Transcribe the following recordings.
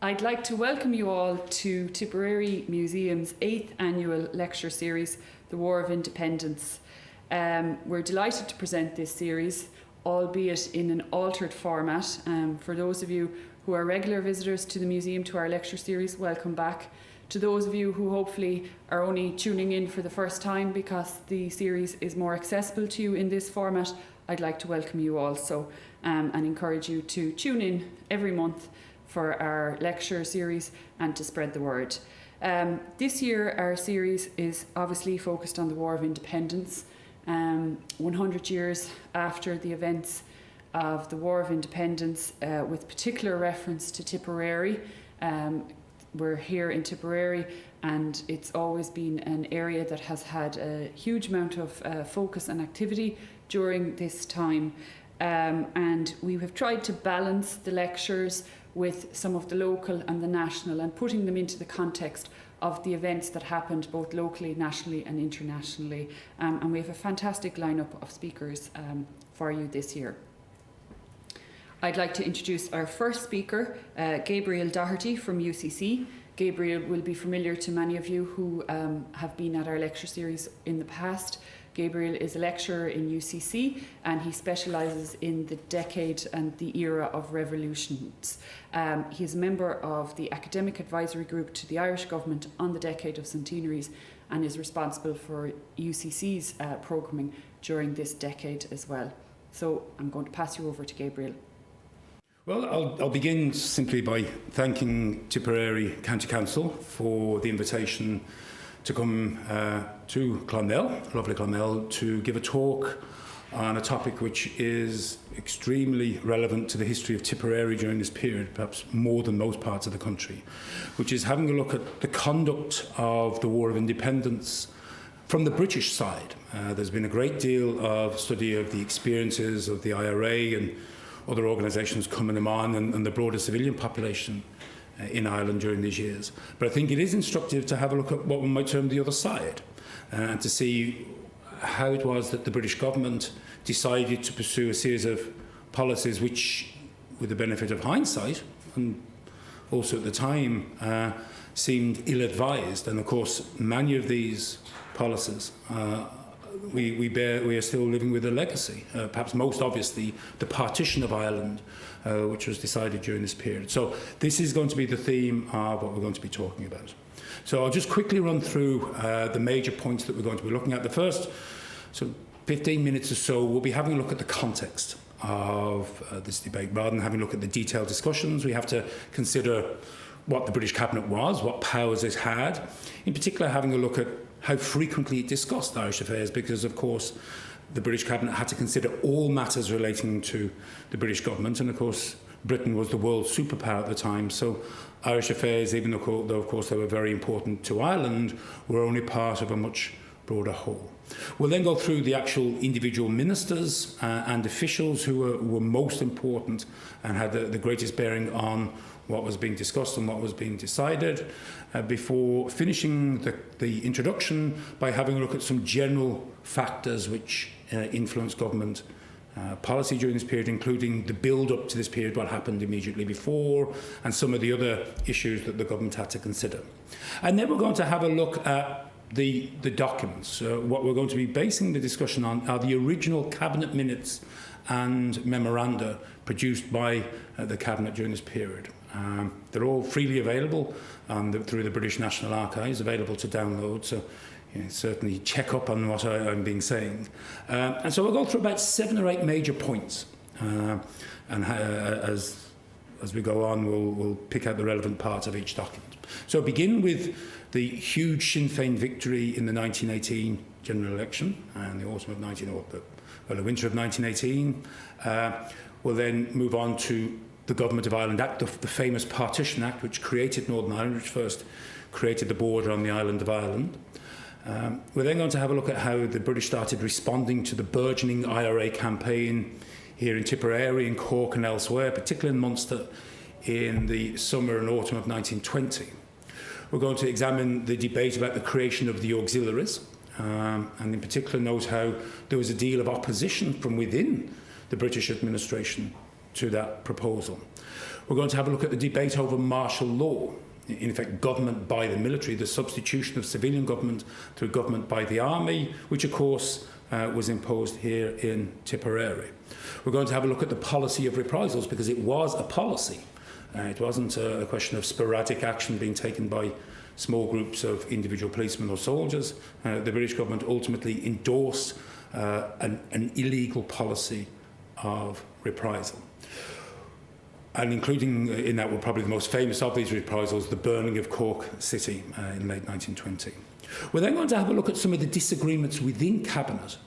I'd like to welcome you all to Tipperary Museum's 8th annual lecture series, The War of Independence. We're delighted to present this series, albeit in an altered format. For those of you who are regular visitors to the museum, to our lecture series, welcome back. To those of you who hopefully are only tuning in for the first time because the series is more accessible to you in this format, I'd like to welcome you also and encourage you to tune in every month for our lecture series and to spread the word. This year our series is obviously focused on the War of Independence, 100 years after the events of the War of Independence, with particular reference to Tipperary. We're here in Tipperary, and it's always been an area that has had a huge amount of focus and activity during this time. And we have tried to balance the lectures with some of the local and the national, and putting them into the context of the events that happened both locally, nationally and internationally. And we have a fantastic lineup of speakers for you this year. I'd like to introduce our first speaker, Gabriel Doherty from UCC. Gabriel will be familiar to many of you who have been at our lecture series in the past. Gabriel is a lecturer in UCC, and he specialises in the decade and the era of revolutions. He is a member of the academic advisory group to the Irish government on the decade of centenaries, and is responsible for UCC's programming during this decade as well. So I'm going to pass you over to Gabriel. Well, I'll begin simply by thanking Tipperary County Council for the invitation to come to Clonmel, lovely Clonmel, to give a talk on a topic which is extremely relevant to the history of Tipperary during this period, perhaps more than most parts of the country, which is having a look at the conduct of the War of Independence from the British side. There's been a great deal of study of the experiences of the IRA and other organisations coming on, and the broader civilian population in Ireland during these years. But I think it is instructive to have a look at what we might term the other side, and to see how it was that the British government decided to pursue a series of policies which, with the benefit of hindsight, and also at the time, seemed ill-advised. And of course, many of these policies we are still living with a legacy. Perhaps most obviously the partition of Ireland, which was decided during this period. So this is going to be the theme of what we're going to be talking about. So I'll just quickly run through the major points that we're going to be looking at. The first 15 minutes or so, we'll be having a look at the context of this debate. Rather than having a look at the detailed discussions, we have to consider what the British Cabinet was, what powers it had. In particular, having a look at how frequently it discussed Irish affairs, because, of course, the British Cabinet had to consider all matters relating to the British government, and, of course, Britain was the world superpower at the time, so Irish affairs, even though, of course, they were very important to Ireland, were only part of a much broader whole. We'll then go through the actual individual ministers and officials who were most important and had the greatest bearing on what was being discussed and what was being decided, before finishing the introduction by having a look at some general factors which influenced government policy during this period, including the build-up to this period, what happened immediately before, and some of the other issues that the government had to consider. And then we're going to have a look at the documents. What we're going to be basing the discussion on are the original Cabinet minutes and memoranda produced by the Cabinet during this period. They're all freely available through the British National Archives, available to download, so certainly check up on what I'm being saying. And so we'll go through about 7 or 8 major points, and as we go on, we'll pick out the relevant parts of each document. So begin with the huge Sinn Féin victory in the 1918 general election, and the autumn of the winter of 1918. We'll then move on to the Government of Ireland Act, the famous Partition Act, which created Northern Ireland, which first created the border on the island of Ireland. We're then going to have a look at how the British started responding to the burgeoning IRA campaign here in Tipperary, in Cork and elsewhere, particularly in Munster, in the summer and autumn of 1920. We're going to examine the debate about the creation of the auxiliaries, and in particular note how there was a deal of opposition from within the British administration to that proposal. We're going to have a look at the debate over martial law, in effect government by the military, the substitution of civilian government to government by the army, which of course was imposed here in Tipperary. We're going to have a look at the policy of reprisals, because it was a policy. It wasn't a question of sporadic action being taken by small groups of individual policemen or soldiers. The British government ultimately endorsed an illegal policy of reprisal. And including in that were probably the most famous of these reprisals, the burning of Cork City in late 1920. We're then going to have a look at some of the disagreements within Cabinet,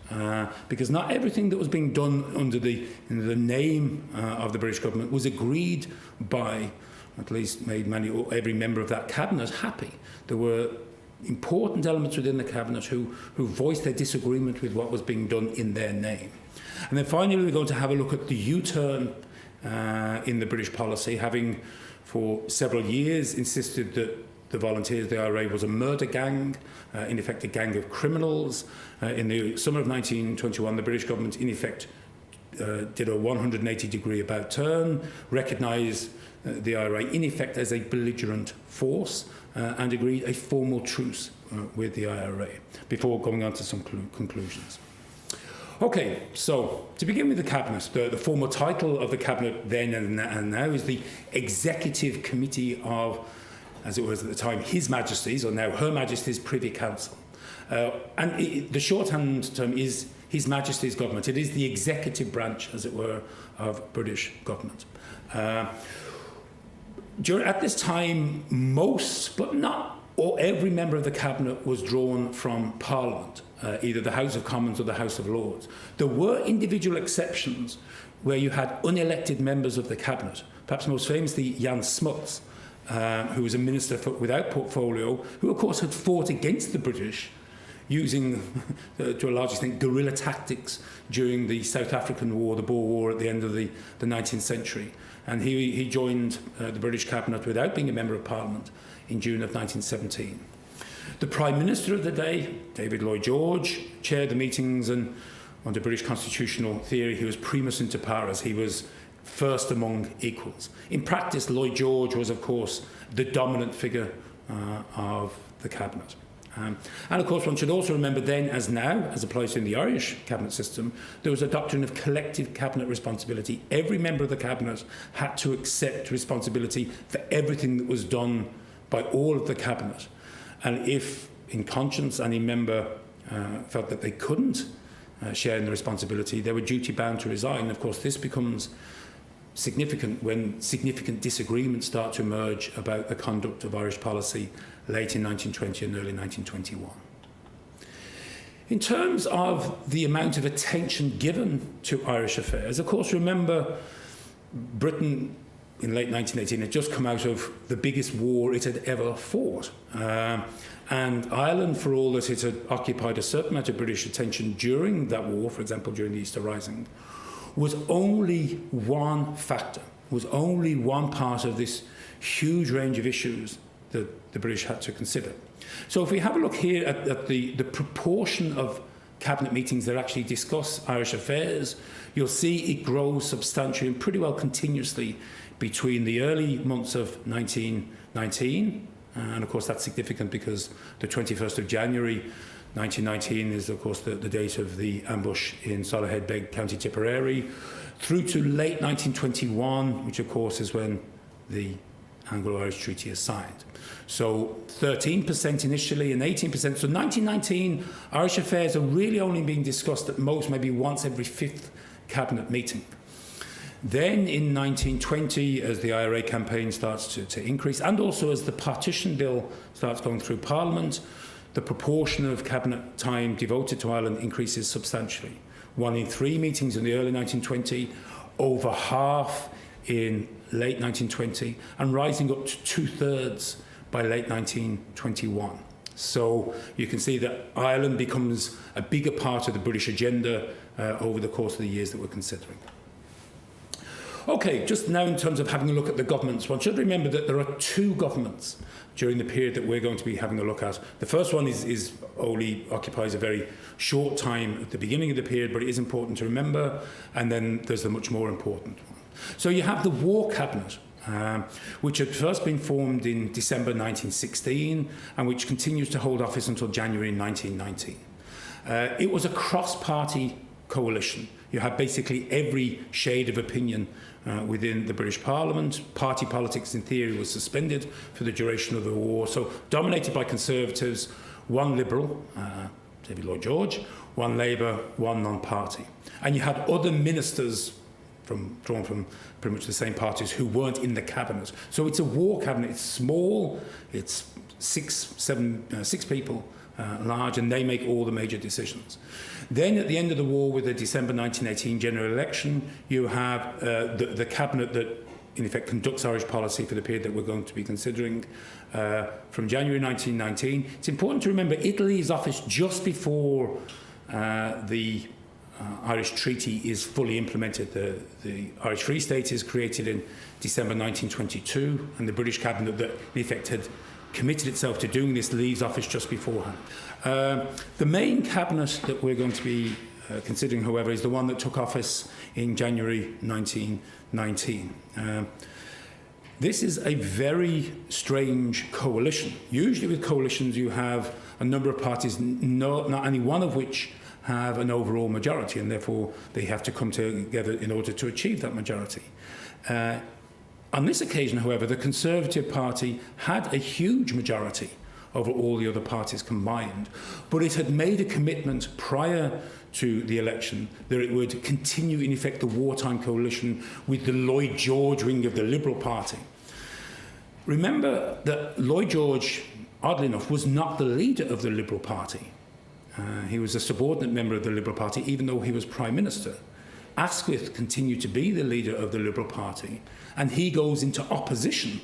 because not everything that was being done under the name of the British government was agreed by, at least made every member of that Cabinet happy. There were important elements within the Cabinet who voiced their disagreement with what was being done in their name. And then finally, we're going to have a look at the U-turn in the British policy, having for several years insisted that the Volunteers, the IRA, was a murder gang, in effect a gang of criminals. In the summer of 1921, the British government, in effect, did a 180-degree about turn, recognised the IRA, in effect, as a belligerent force, and agreed a formal truce with the IRA, before going on to some conclusions. Okay, so to begin with the Cabinet, the formal title of the Cabinet then and now is the Executive Committee of, as it was at the time, His Majesty's, or now Her Majesty's Privy Council. The shorthand term is His Majesty's Government. It is the executive branch, as it were, of British government. At this time, most, but not every member of the Cabinet was drawn from Parliament, either the House of Commons or the House of Lords. There were individual exceptions where you had unelected members of the Cabinet, perhaps most famously Jan Smuts, who was a minister without portfolio, who of course had fought against the British using, to a large extent, guerrilla tactics during the South African War, the Boer War at the end of the 19th century. And he joined the British Cabinet without being a member of Parliament in June of 1917. The Prime Minister of the day, David Lloyd George, chaired the meetings, and under British constitutional theory, he was primus inter pares. He was first among equals. In practice, Lloyd George was, of course, the dominant figure of the Cabinet. And of course, one should also remember then, as now, as applies in the Irish Cabinet system, there was a doctrine of collective Cabinet responsibility. Every member of the Cabinet had to accept responsibility for everything that was done by all of the Cabinet. And if, in conscience, any member felt that they couldn't share in the responsibility, they were duty-bound to resign. Of course, this becomes significant when significant disagreements start to emerge about the conduct of Irish policy late in 1920 and early 1921. In terms of the amount of attention given to Irish affairs, of course, remember, Britain in late 1918 had just come out of the biggest war it had ever fought. And Ireland, for all that it had occupied a certain amount of British attention during that war, for example, during the Easter Rising, was only one factor, was only one part of this huge range of issues that the British had to consider. So if we have a look here at the proportion of Cabinet meetings that actually discuss Irish affairs, you'll see it grows substantially and pretty well continuously between the early months of 1919, and of course that's significant because the 21st of January 1919 is of course the date of the ambush in Solihull Beg, County Tipperary, through to late 1921, which of course is when the Anglo-Irish Treaty is signed. So 13% initially and 18%. So 1919, Irish affairs are really only being discussed at most maybe once every fifth Cabinet meeting. Then in 1920, as the IRA campaign starts to increase, and also as the Partition Bill starts going through Parliament, the proportion of Cabinet time devoted to Ireland increases substantially. 1 in 3 meetings in the early 1920, over half in late 1920, and rising up to 2/3 by late 1921. So you can see that Ireland becomes a bigger part of the British agenda over the course of the years that we're considering. Okay, just now in terms of having a look at the governments, one should remember that there are 2 governments during the period that we're going to be having a look at. The first one is only occupies a very short time at the beginning of the period, but it is important to remember, and then there's the much more important one. So you have the War Cabinet, which had first been formed in December 1916 and which continues to hold office until January 1919. It was a cross-party coalition. You had basically every shade of opinion within the British Parliament. Party politics, in theory, was suspended for the duration of the war. So dominated by Conservatives, one Liberal, David Lloyd George, one Labour, one non-party. And you had other ministers drawn from pretty much the same parties who weren't in the cabinet. So it's a war cabinet. It's small. It's six people large, and they make all the major decisions. Then at the end of the war, with the December 1918 general election, you have the cabinet that in effect conducts Irish policy for the period that we're going to be considering from January 1919. It's important to remember Italy leaves office just before the Irish Treaty is fully implemented. The Irish Free State is created in December 1922, and the British cabinet that in effect had committed itself to doing this leaves office just beforehand. The main cabinet that we're going to be considering, however, is the one that took office in January 1919. This is a very strange coalition. Usually with coalitions you have a number of parties, not any one of which have an overall majority, and therefore they have to come together in order to achieve that majority. On this occasion, however, the Conservative Party had a huge majority over all the other parties combined, but it had made a commitment prior to the election that it would continue, in effect, the wartime coalition with the Lloyd George wing of the Liberal Party. Remember that Lloyd George, oddly enough, was not the leader of the Liberal Party. He was a subordinate member of the Liberal Party, even though he was Prime Minister. Asquith continued to be the leader of the Liberal Party, and he goes into opposition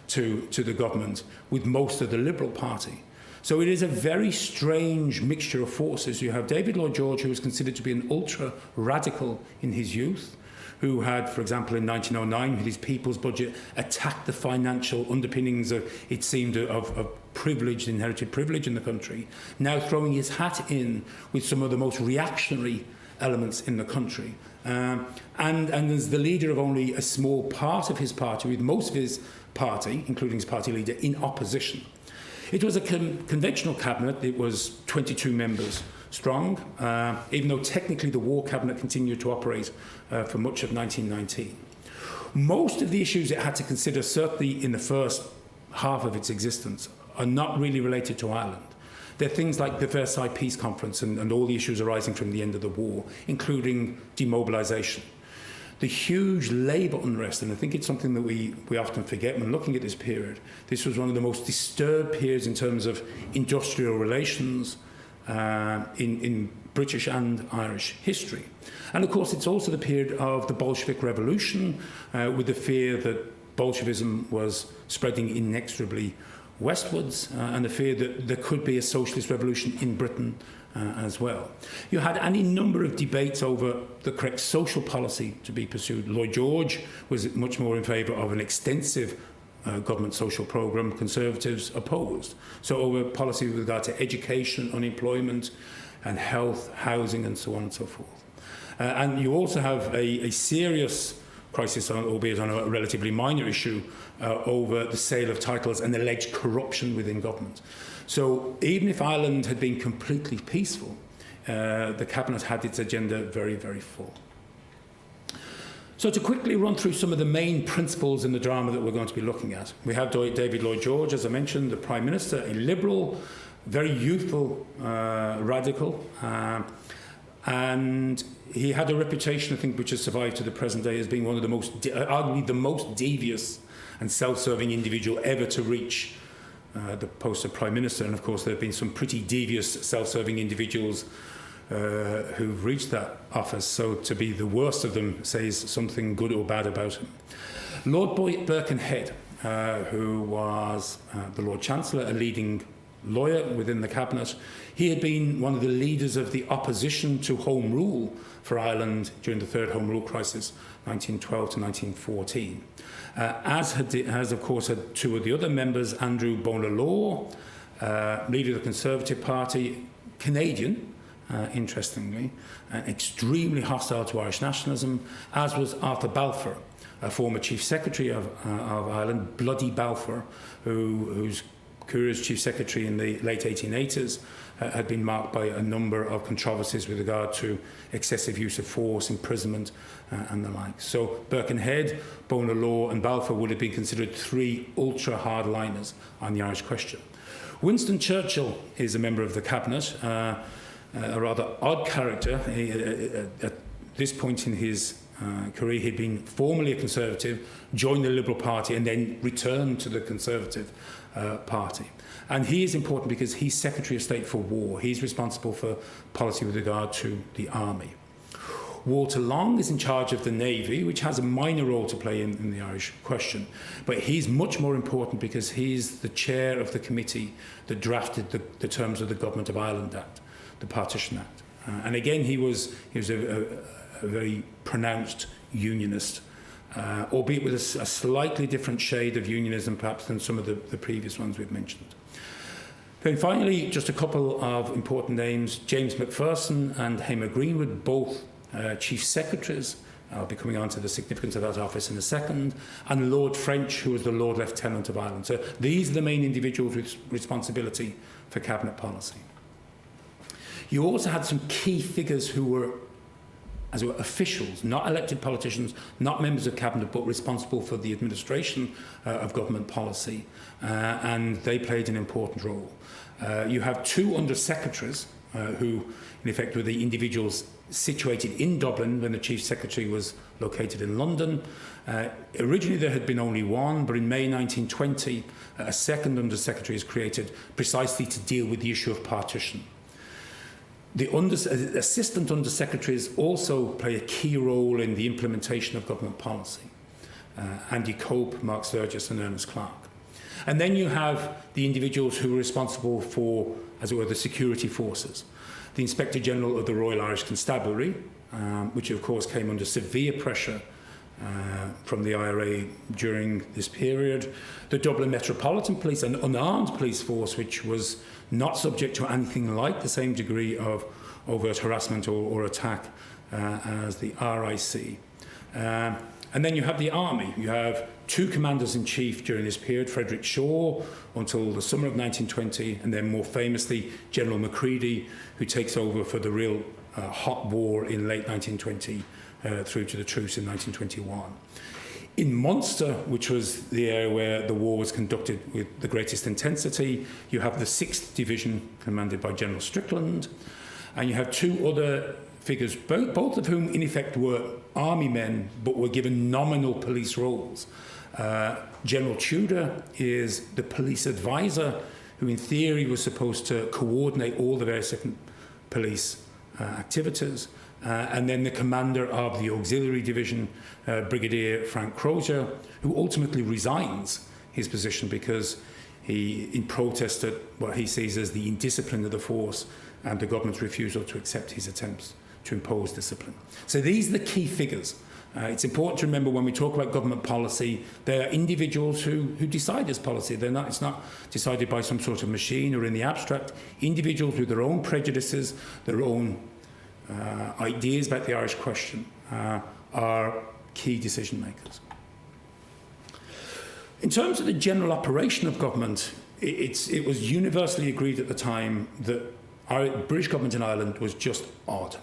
to the government with most of the Liberal Party. So it is a very strange mixture of forces. You have David Lloyd George, who was considered to be an ultra-radical in his youth, who had, for example, in 1909, with his People's Budget, attacked the financial underpinnings of, it seemed, of privilege, inherited privilege in the country, now throwing his hat in with some of the most reactionary elements in the country. And as the leader of only a small part of his party, with most of his party, including his party leader, in opposition. It was a conventional cabinet. It was 22 members strong, even though technically the War Cabinet continued to operate for much of 1919. Most of the issues it had to consider, certainly in the first half of its existence, are not really related to Ireland. They're things like the Versailles Peace Conference and all the issues arising from the end of the war, including demobilisation. The huge labour unrest, and I think it's something that we often forget when looking at this period. This was one of the most disturbed periods in terms of industrial relations in British and Irish history. And of course, it's also the period of the Bolshevik Revolution, with the fear that Bolshevism was spreading inexorably westwards, and the fear that there could be a socialist revolution in Britain as well. You had any number of debates over the correct social policy to be pursued. Lloyd George was much more in favour of an extensive government social programme. Conservatives opposed. So over policy with regard to education, unemployment and health, housing and so on and so forth. And you also have a serious crisis, albeit on a relatively minor issue, over the sale of titles and alleged corruption within government. So even if Ireland had been completely peaceful, the Cabinet had its agenda very, very full. So to quickly run through some of the main principles in the drama that we're going to be looking at. We have David Lloyd George, as I mentioned, the Prime Minister, a Liberal, very youthful radical, and he had a reputation, I think, which has survived to the present day as being one of the most, arguably the most devious and self-serving individual ever to reach the post of Prime Minister. And of course there have been some pretty devious self-serving individuals who've reached that office, so to be the worst of them says something good or bad about him. Lord Birkenhead, who was the Lord Chancellor, a leading lawyer within the Cabinet, he had been one of the leaders of the opposition to Home Rule for Ireland during the Third Home Rule crisis, 1912 to 1914. As of course had two of the other members, Andrew Bonar-Law, leader of the Conservative Party, Canadian, interestingly, extremely hostile to Irish nationalism, as was Arthur Balfour, a former Chief Secretary of Ireland, Bloody Balfour, whose career as Chief Secretary in the late 1880s had been marked by a number of controversies with regard to excessive use of force, imprisonment, and the like. So Birkenhead, Bonar Law and Balfour would have been considered three ultra-hardliners on the Irish question. Winston Churchill is a member of the Cabinet, a rather odd character. At this point in his career, he'd been formerly a Conservative, joined the Liberal Party and then returned to the Conservative Party. And he is important because he's Secretary of State for War. He's responsible for policy with regard to the army. Walter Long is in charge of the Navy, which has a minor role to play in the Irish question. But he's much more important because he's the chair of the committee that drafted the terms of the Government of Ireland Act, the Partition Act. And again, he was a very pronounced unionist, albeit with a slightly different shade of unionism perhaps than some of the previous ones we've mentioned. Then finally, just a couple of important names. James Macpherson and Hamer Greenwood, both Chief Secretaries. I'll be coming on to the significance of that office in a second. And Lord French, who was the Lord Lieutenant of Ireland. So these are the main individuals with responsibility for cabinet policy. You also had some key figures who were, as it were, officials, not elected politicians, not members of cabinet, but responsible for the administration of government policy, and they played an important role. You have two under-secretaries who, in effect, were the individuals situated in Dublin when the Chief Secretary was located in London. Originally there had been only one, but in May 1920 a second under-secretary is created precisely to deal with the issue of partition. The assistant under-secretaries also play a key role in the implementation of government policy. Andy Cope, Mark Sturgis and Ernest Clark. And then you have the individuals who were responsible for, as it were, the security forces. The Inspector General of the Royal Irish Constabulary, which of course came under severe pressure from the IRA during this period. The Dublin Metropolitan Police, an unarmed police force which was not subject to anything like the same degree of overt harassment or attack as the RIC. And then you have the army. You have two commanders-in-chief during this period, Frederick Shaw until the summer of 1920, and then more famously General Macready, who takes over for the real hot war in late 1920 through to the truce in 1921. In Munster, which was the area where the war was conducted with the greatest intensity, you have the 6th Division commanded by General Strickland, and you have two other figures, both of whom in effect were army men but were given nominal police roles. General Tudor is the police advisor who in theory was supposed to coordinate all the various different police activities. And then the commander of the auxiliary division, Brigadier Frank Crozier, who ultimately resigns his position because he, in protest at what he sees as the indiscipline of the force and the government's refusal to accept his attempts to impose discipline. So these are the key figures. It's important to remember when we talk about government policy, there are individuals who decide this policy. It's not decided by some sort of machine or in the abstract. Individuals with their own prejudices, their own ideas about the Irish question are key decision makers. In terms of the general operation of government, it was universally agreed at the time that our British government in Ireland was just odd.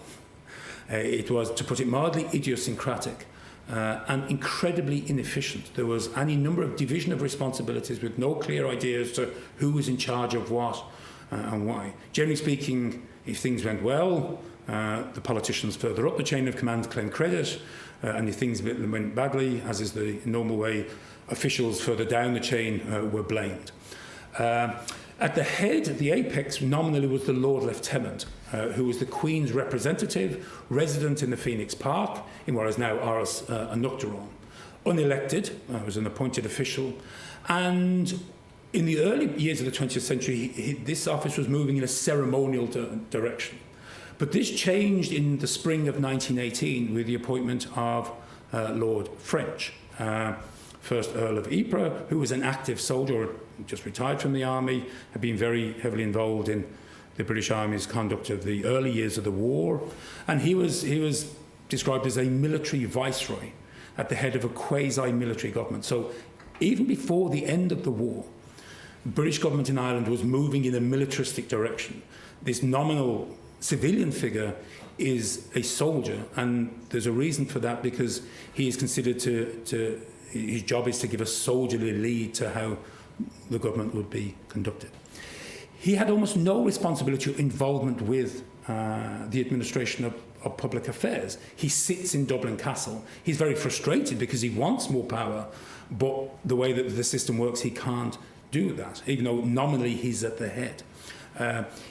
It was, to put it mildly, idiosyncratic and incredibly inefficient. There was any number of division of responsibilities with no clear idea as to who was in charge of what and why. Generally speaking, if things went well, the politicians further up the chain of command claimed credit, and if things went badly, as is the normal way, officials further down the chain were blamed. At the head, the apex, nominally was the Lord Lieutenant, who was the Queen's representative, resident in the Phoenix Park, in what is now Áras an Uachtaráin. Unelected, was an appointed official, and in the early years of the 20th century, this office was moving in a ceremonial direction. But this changed in the spring of 1918 with the appointment of Lord French, first Earl of Ypres, who was an active soldier, just retired from the army, had been very heavily involved in the British Army's conduct of the early years of the war, and he was described as a military viceroy. at the head of a quasi-military government. So even before the end of the war, the British government in Ireland was moving in a militaristic direction. This nominal civilian figure is a soldier, and there's a reason for that, because he is considered his job is to give a soldierly lead to how the government would be conducted. He had almost no responsibility or involvement with the administration of public affairs. He sits in Dublin Castle. He's very frustrated because he wants more power, but the way that the system works, he can't do that, even though nominally he's at the head.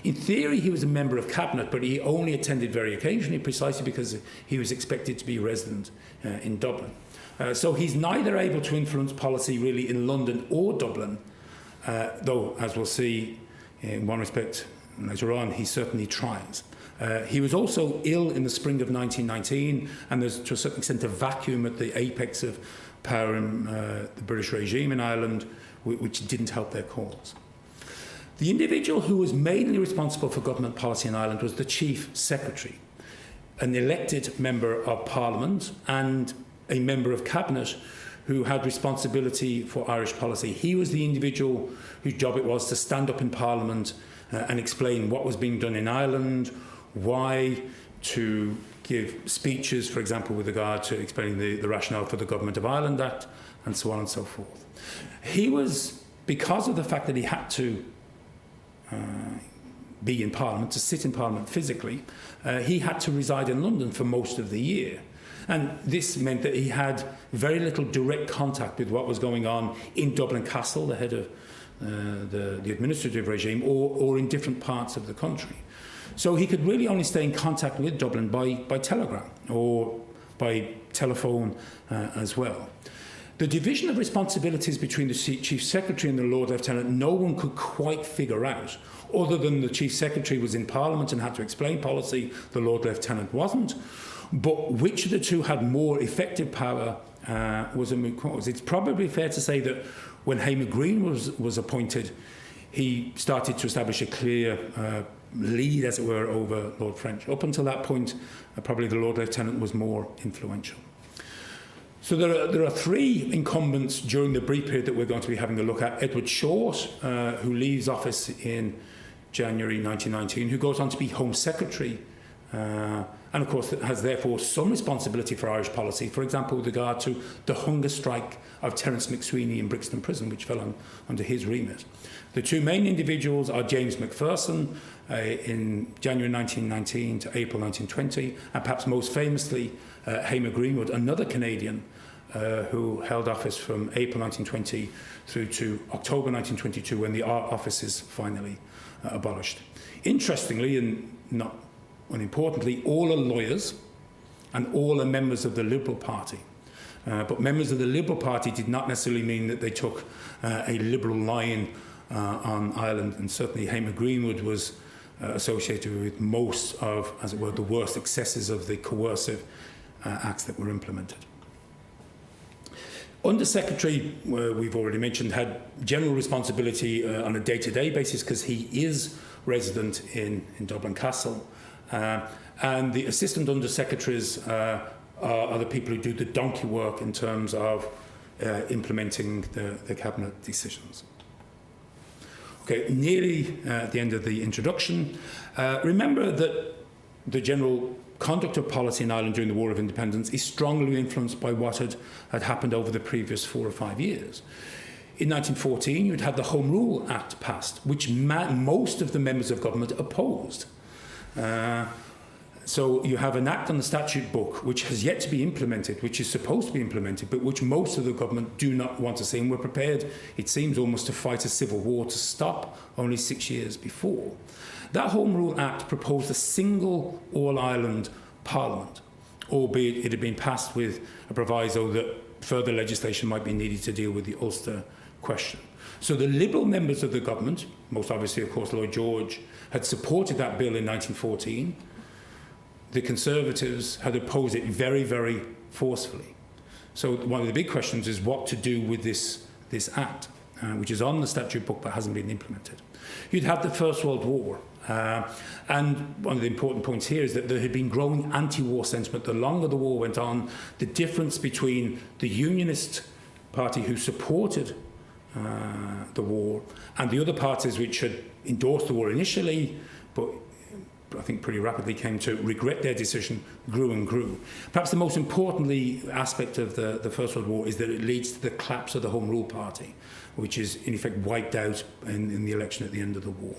In theory, he was a member of cabinet, but he only attended very occasionally, precisely because he was expected to be resident in Dublin. So he's neither able to influence policy really in London or Dublin, though, as we'll see in one respect later on, he certainly tries. He was also ill in the spring of 1919, and there's to a certain extent a vacuum at the apex of power in the British regime in Ireland, which didn't help their cause. The individual who was mainly responsible for government policy in Ireland was the Chief Secretary, an elected member of Parliament and a member of Cabinet who had responsibility for Irish policy. He was the individual whose job it was to stand up in Parliament and explain what was being done in Ireland, why, to give speeches, for example, with regard to explaining the rationale for the Government of Ireland Act, and so on and so forth. He was, because of the fact that he had to be in Parliament, to sit in Parliament physically, he had to reside in London for most of the year. And this meant that he had very little direct contact with what was going on in Dublin Castle, the head of the administrative regime, or in different parts of the country. So he could really only stay in contact with Dublin by telegram or by telephone as well. The division of responsibilities between the Chief Secretary and the Lord Lieutenant, no one could quite figure out, other than the Chief Secretary was in Parliament and had to explain policy, the Lord Lieutenant wasn't. But which of the two had more effective power was a moot cause. It's probably fair to say that when Hamer Green was appointed, he started to establish a clear lead, as it were, over Lord French. Up until that point, probably the Lord Lieutenant was more influential. So there are three incumbents during the brief period that we're going to be having a look at. Edward Short, who leaves office in January 1919, who goes on to be Home Secretary, and of course has therefore some responsibility for Irish policy, for example with regard to the hunger strike of Terence McSweeney in Brixton Prison, which fell under his remit. The two main individuals are James Macpherson in January 1919 to April 1920, and perhaps most famously Hamer Greenwood, another Canadian who held office from April 1920 through to October 1922, when the Art Office is finally abolished. Interestingly, and not unimportantly, all are lawyers and all are members of the Liberal Party. But members of the Liberal Party did not necessarily mean that they took a liberal line on Ireland, and certainly Hamer Greenwood was associated with most of, as it were, the worst excesses of the coercive acts that were implemented. Under Secretary, we've already mentioned, had general responsibility on a day-to-day basis because he is resident in Dublin Castle. And the Assistant Under Secretaries are the people who do the donkey work in terms of implementing the Cabinet decisions. Okay, nearly at the end of the introduction. Remember that the general conduct of policy in Ireland during the War of Independence is strongly influenced by what had happened over the previous 4 or 5 years. In 1914, you'd had the Home Rule Act passed, which most of the members of government opposed. So you have an act on the statute book which has yet to be implemented, which is supposed to be implemented, but which most of the government do not want to see, and were prepared, it seems, almost to fight a civil war to stop only 6 years before. That Home Rule Act proposed a single all-Ireland Parliament, albeit it had been passed with a proviso that further legislation might be needed to deal with the Ulster question. So the Liberal members of the government, most obviously, of course, Lloyd George, had supported that bill in 1914. The Conservatives had opposed it very, very forcefully. So one of the big questions is what to do with this act. which is on the statute book but hasn't been implemented. You'd have the First World War. And one of the important points here is that there had been growing anti-war sentiment. The longer the war went on, the difference between the Unionist party who supported the war and the other parties which had endorsed the war initially, but I think pretty rapidly came to regret their decision, grew and grew. Perhaps the most importantly aspect of the First World War is that it leads to the collapse of the Home Rule Party, which is in effect wiped out in the election at the end of the war.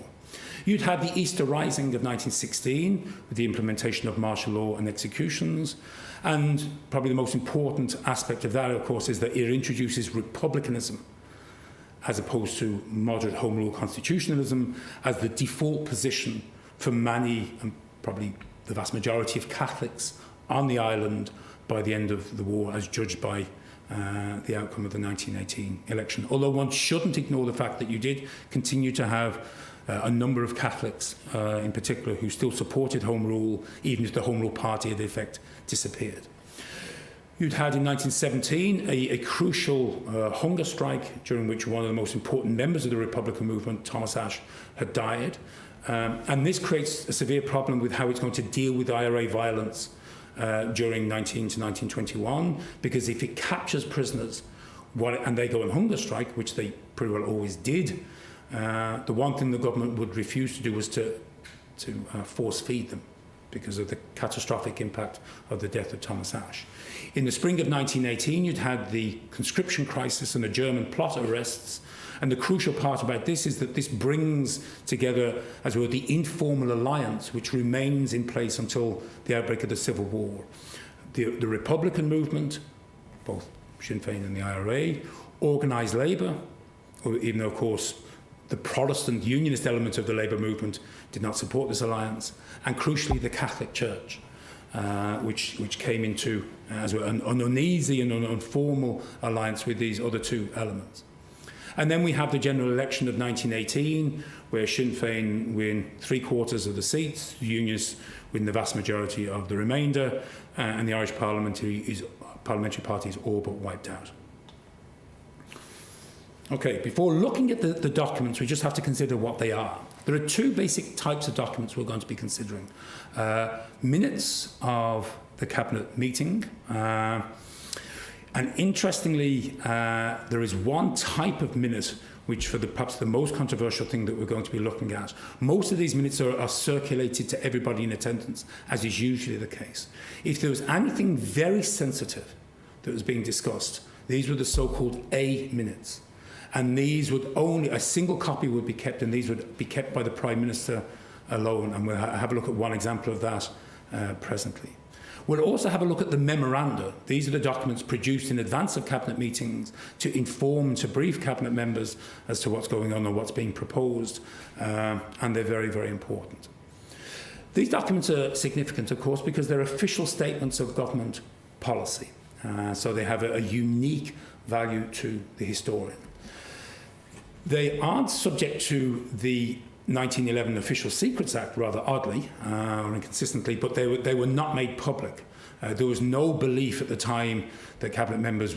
You'd had the Easter Rising of 1916 with the implementation of martial law and executions, and probably the most important aspect of that, of course, is that it introduces republicanism as opposed to moderate home rule constitutionalism as the default position for many, and probably the vast majority of Catholics on the island by the end of the war, as judged by the outcome of the 1918 election. Although one shouldn't ignore the fact that you did continue to have a number of Catholics, in particular, who still supported Home Rule, even if the Home Rule Party had in effect disappeared. You'd had in 1917 a crucial hunger strike during which one of the most important members of the Republican movement, Thomas Ashe, had died. And this creates a severe problem with how it's going to deal with IRA violence during 19 to 1921, because if it captures prisoners and they go on hunger strike, which they pretty well always did, the one thing the government would refuse to do was to force feed them because of the catastrophic impact of the death of Thomas Ashe. In the spring of 1918, you'd had the conscription crisis and the German plot arrests. And the crucial part about this is that this brings together, as it were, the informal alliance which remains in place until the outbreak of the Civil War. The Republican movement, both Sinn Féin and the IRA, organised labour, even though, of course, the Protestant unionist element of the labour movement did not support this alliance, and crucially the Catholic Church, which came into as well, an uneasy and an informal alliance with these other two elements. And then we have the general election of 1918, where Sinn Féin win 3/4 of the seats, the Unionists win the vast majority of the remainder, and the Irish parliamentary party is all but wiped out. Okay, before looking at the documents, we just have to consider what they are. There are two basic types of documents we're going to be considering. Minutes of the Cabinet meeting. And interestingly, there is one type of minute which, for perhaps the most controversial thing that we're going to be looking at, most of these minutes are circulated to everybody in attendance, as is usually the case. If there was anything very sensitive that was being discussed, these were the so-called A minutes. And these would only, a single copy would be kept, and these would be kept by the Prime Minister alone. And we'll have a look at one example of that presently. We'll also have a look at the memoranda. These are the documents produced in advance of Cabinet meetings to inform, to brief Cabinet members as to what's going on or what's being proposed, and they're very, very important. These documents are significant, of course, because they're official statements of government policy. So they have a unique value to the historian. They aren't subject to the 1911 Official Secrets Act, rather oddly or inconsistently, but they were not made public. There was no belief at the time that Cabinet members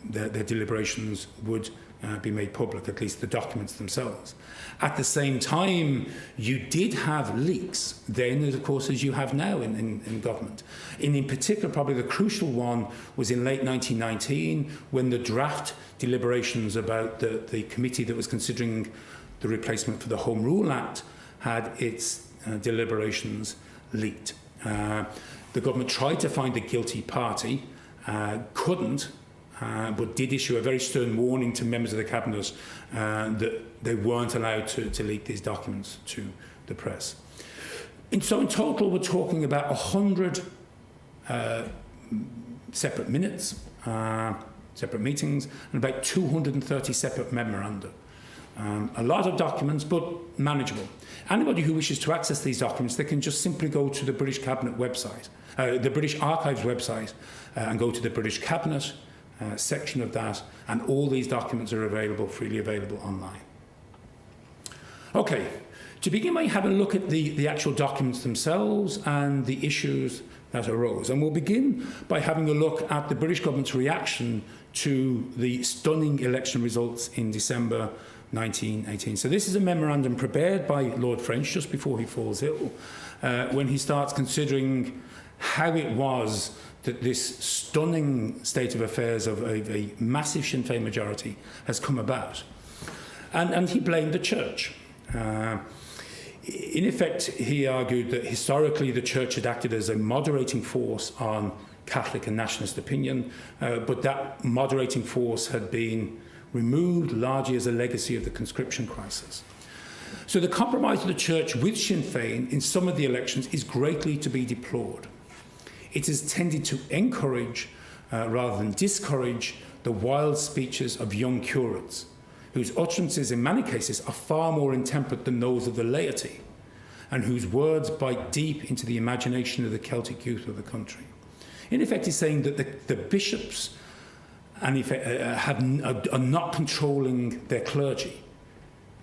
their deliberations would be made public, at least the documents themselves. At the same time, you did have leaks then, of course, as you have now in government. And in particular, probably the crucial one was in late 1919, when the draft deliberations about the committee that was considering the replacement for the Home Rule Act had its deliberations leaked. The government tried to find the guilty party, couldn't, but did issue a very stern warning to members of the Cabinet that they weren't allowed to leak these documents to the press. So in total, we're talking about 100 separate minutes, separate meetings, and about 230 separate memoranda. A lot of documents, but manageable. Anybody who wishes to access these documents, they can just simply go to the British Cabinet website, the British Archives website, and go to the British Cabinet section of that, and all these documents are freely available online. Okay, to begin, we have a look at the actual documents themselves and the issues that arose. And we'll begin by having a look at the British government's reaction to the stunning election results in December 1918. So this is a memorandum prepared by Lord French just before he falls ill, when he starts considering how it was that this stunning state of affairs of a massive Sinn Féin majority has come about. And he blamed the church. In effect, he argued that historically the church had acted as a moderating force on Catholic and nationalist opinion, but that moderating force had been removed largely as a legacy of the conscription crisis. So the compromise of the church with Sinn Féin in some of the elections is greatly to be deplored. It has tended to encourage, rather than discourage, the wild speeches of young curates, whose utterances in many cases are far more intemperate than those of the laity, and whose words bite deep into the imagination of the Celtic youth of the country. In effect, he's saying that the bishops are not controlling their clergy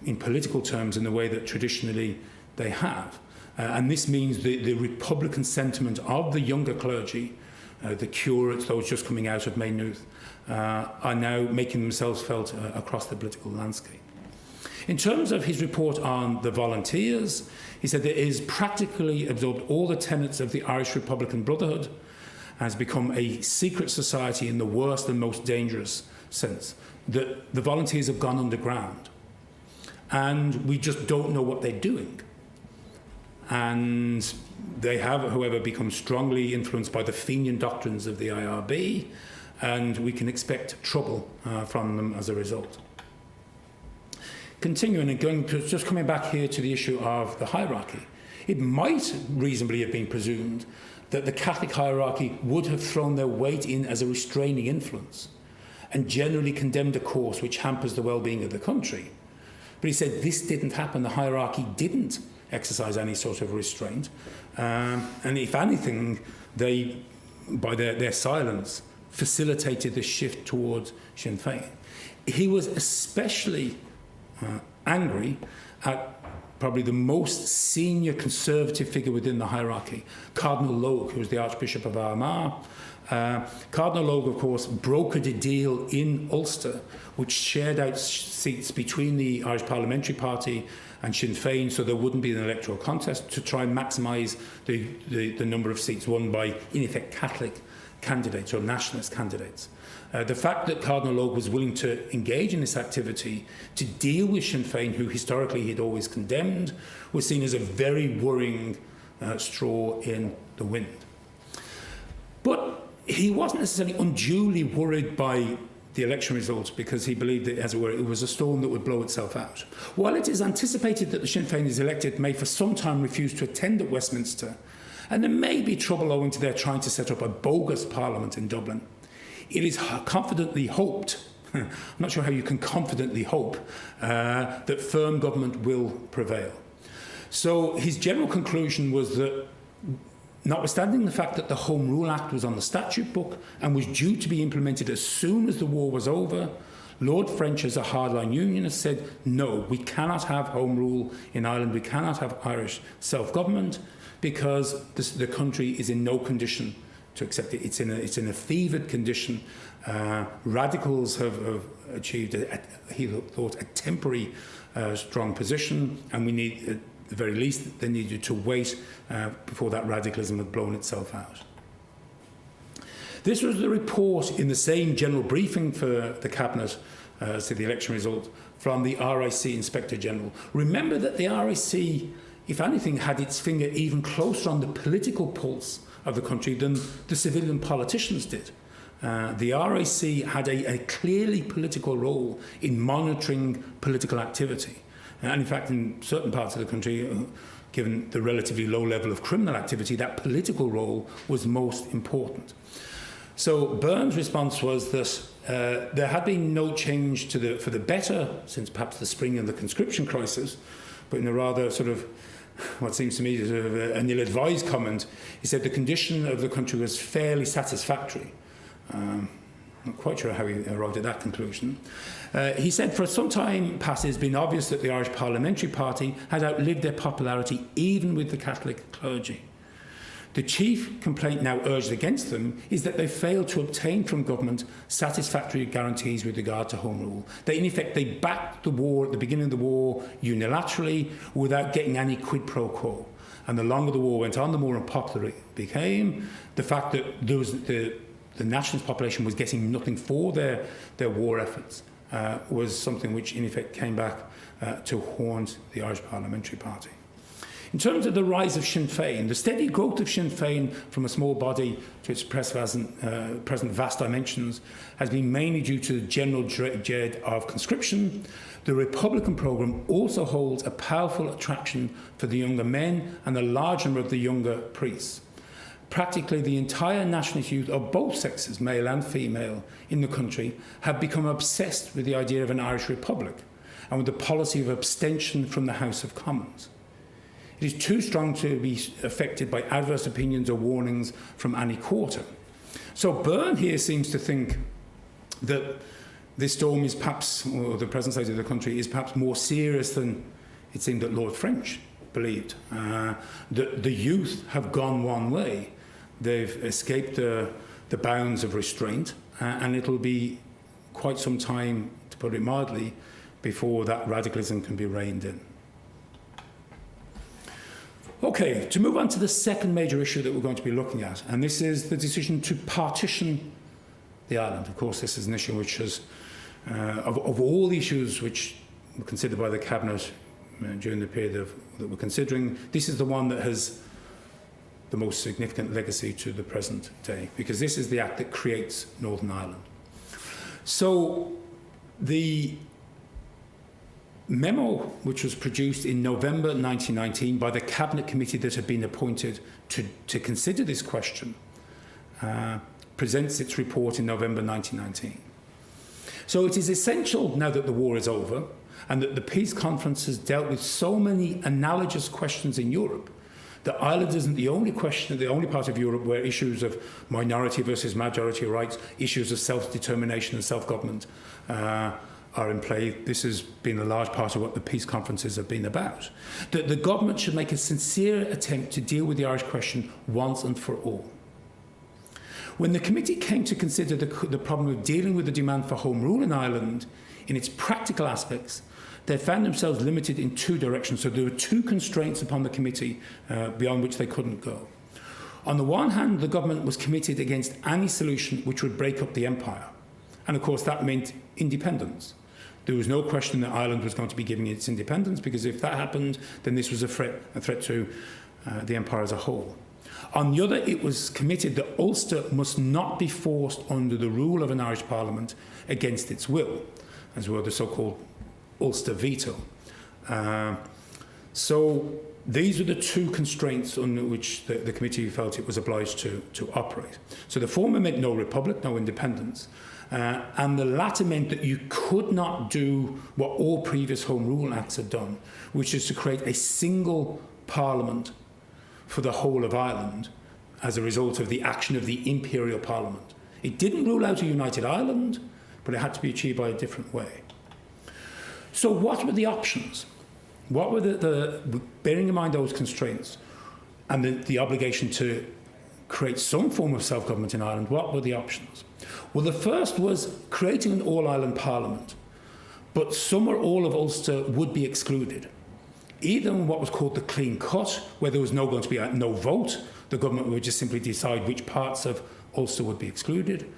in political terms in the way that traditionally they have. And this means the republican sentiment of the younger clergy, the curates, those just coming out of Maynooth, are now making themselves felt across the political landscape. In terms of his report on the volunteers, he said that it has practically absorbed all the tenets of the Irish Republican Brotherhood, has become a secret society in the worst and most dangerous sense, that the volunteers have gone underground and we just don't know what they're doing. And they have, however, become strongly influenced by the Fenian doctrines of the IRB, and we can expect trouble from them as a result. Continuing and just coming back here to the issue of the hierarchy, it might reasonably have been presumed that the Catholic hierarchy would have thrown their weight in as a restraining influence and generally condemned a course which hampers the well-being of the country. But he said this didn't happen. The hierarchy didn't exercise any sort of restraint. And if anything, they, by their silence, facilitated the shift towards Sinn Féin. He was especially angry at probably the most senior conservative figure within the hierarchy, Cardinal Logue, who was the Archbishop of Armagh. Cardinal Logue, of course, brokered a deal in Ulster which shared out seats between the Irish Parliamentary Party and Sinn Féin, so there wouldn't be an electoral contest, to try and maximise the number of seats won by, in effect, Catholic candidates or nationalist candidates. The fact that Cardinal Logue was willing to engage in this activity to deal with Sinn Féin, who historically he'd always condemned, was seen as a very worrying straw in the wind. But he wasn't necessarily unduly worried by the election results, because he believed that, as it were, it was a storm that would blow itself out. While it is anticipated that the Sinn Féin is elected may for some time refuse to attend at Westminster, and there may be trouble owing to their trying to set up a bogus parliament in Dublin, it is confidently hoped, I'm not sure how you can confidently hope, that firm government will prevail. So his general conclusion was that, notwithstanding the fact that the Home Rule Act was on the statute book and was due to be implemented as soon as the war was over, Lord French, as a hardline unionist, said, no, we cannot have Home Rule in Ireland, we cannot have Irish self-government, because the country is in no condition to accept it. It's in a fevered condition. Radicals have achieved, he thought, a temporary strong position, and we need, at the very least, they needed to wait before that radicalism had blown itself out. This was the report in the same general briefing for the Cabinet as to the election result from the RIC Inspector General. Remember that the RIC, if anything, had its finger even closer on the political pulse of the country than the civilian politicians did. The RIC had a clearly political role in monitoring political activity. And in fact, in certain parts of the country, given the relatively low level of criminal activity, that political role was most important. So Byrne's response was that there had been no change for the better since perhaps the spring of the conscription crisis, but in a rather sort of, what seems to me sort of an ill-advised comment, he said the condition of the country was fairly satisfactory. Not quite sure how he arrived at that conclusion. He said, for some time past, it has been obvious that the Irish Parliamentary Party had outlived their popularity even with the Catholic clergy. The chief complaint now urged against them is that they failed to obtain from government satisfactory guarantees with regard to home rule. That in effect they backed the war at the beginning of the war unilaterally without getting any quid pro quo. And the longer the war went on, the more unpopular it became. The fact that there was the nationalist population was getting nothing for their war efforts was something which in effect came back to haunt the Irish Parliamentary Party. In terms of the rise of Sinn Féin, the steady growth of Sinn Féin from a small body to its present vast dimensions has been mainly due to the general dread of conscription. The Republican programme also holds a powerful attraction for the younger men and a large number of the younger priests. Practically the entire nationalist youth of both sexes, male and female, in the country have become obsessed with the idea of an Irish Republic and with the policy of abstention from the House of Commons. It is too strong to be affected by adverse opinions or warnings from any quarter. So Byrne here seems to think that this storm is perhaps, or the present state of the country, is perhaps more serious than it seemed that Lord French believed. The youth have gone one way. They've escaped the bounds of restraint, and it'll be quite some time, to put it mildly, before that radicalism can be reined in. Okay, to move on to the second major issue that we're going to be looking at, and this is the decision to partition the island. Of course, this is an issue which has, of all the issues which were considered by the Cabinet during the period that we're considering, this is the one that has the most significant legacy to the present day, because this is the act that creates Northern Ireland. So the memo which was produced in November 1919 by the Cabinet Committee that had been appointed to consider this question presents its report in November 1919. So it is essential, now that the war is over and that the peace conference has dealt with so many analogous questions in Europe, that Ireland isn't the only question, the only part of Europe where issues of minority versus majority rights, issues of self-determination and self-government are in play. This has been a large part of what the peace conferences have been about. That the government should make a sincere attempt to deal with the Irish question once and for all. When the committee came to consider the problem of dealing with the demand for home rule in Ireland in its practical aspects, they found themselves limited in two directions. So there were two constraints upon the committee beyond which they couldn't go. On the one hand, the government was committed against any solution which would break up the empire. And of course that meant independence. There was no question that Ireland was going to be giving its independence, because if that happened, then this was a threat to the empire as a whole. On the other, it was committed that Ulster must not be forced under the rule of an Irish Parliament against its will, as well, the so-called Ulster veto. So these were the two constraints on which the committee felt it was obliged to operate. So the former meant no republic, no independence. And the latter meant that you could not do what all previous Home Rule Acts had done, which is to create a single parliament for the whole of Ireland as a result of the action of the Imperial Parliament. It didn't rule out a united Ireland, but it had to be achieved by a different way. So what were the options? What were bearing in mind those constraints and the obligation to create some form of self-government in Ireland, what were the options? Well, the first was creating an all-Ireland Parliament, but some or all of Ulster would be excluded. Either in what was called the clean cut, where there was going to be no vote, the government would just simply decide which parts of Ulster would be excluded,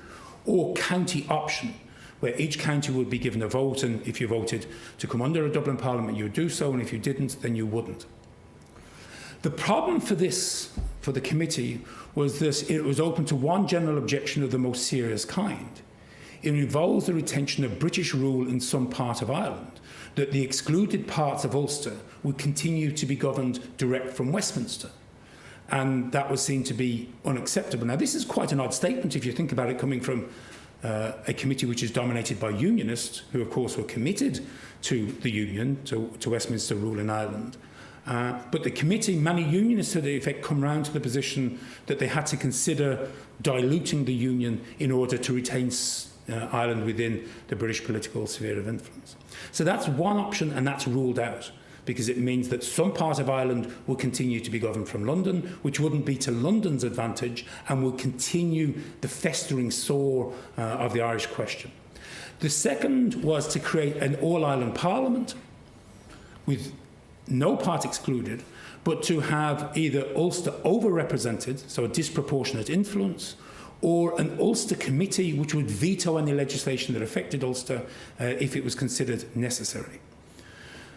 or county option, where each county would be given a vote, and if you voted to come under a Dublin Parliament, you would do so, and if you didn't, then you wouldn't. The problem for the committee, was that it was open to one general objection of the most serious kind. It involves the retention of British rule in some part of Ireland, that the excluded parts of Ulster would continue to be governed direct from Westminster. And that was seen to be unacceptable. Now, this is quite an odd statement if you think about it, coming from a committee which is dominated by unionists, who of course were committed to the Union, to Westminster rule in Ireland. But the committee, many unionists had in effect come round to the position that they had to consider diluting the Union in order to retain Ireland within the British political sphere of influence. So that's one option, and that's ruled out. because it means that some part of Ireland will continue to be governed from London, which wouldn't be to London's advantage, and will continue the festering sore of the Irish question. The second was to create an all-Ireland parliament with no part excluded, but to have either Ulster overrepresented, so a disproportionate influence, or an Ulster committee which would veto any legislation that affected Ulster if it was considered necessary.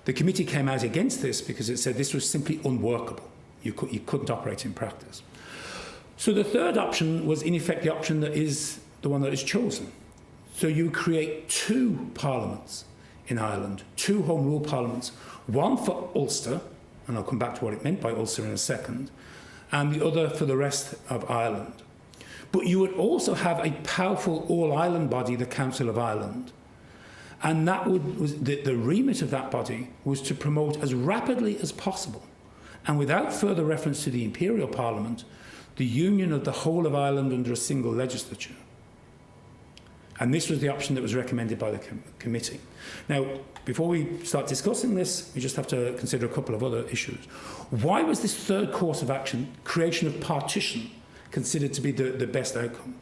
The committee came out against this because it said this was simply unworkable. You couldn't operate in practice. So the third option was in effect the option that is the one that is chosen. So you create two parliaments in Ireland, two Home Rule parliaments, one for Ulster, and I'll come back to what it meant by Ulster in a second, and the other for the rest of Ireland. But you would also have a powerful all-Ireland body, the Council of Ireland. And that was the remit of that body was to promote as rapidly as possible, and without further reference to the Imperial Parliament, the union of the whole of Ireland under a single legislature. And this was the option that was recommended by the committee. Now, before we start discussing this, we just have to consider a couple of other issues. Why was this third course of action, creation of partition, considered to be the best outcome?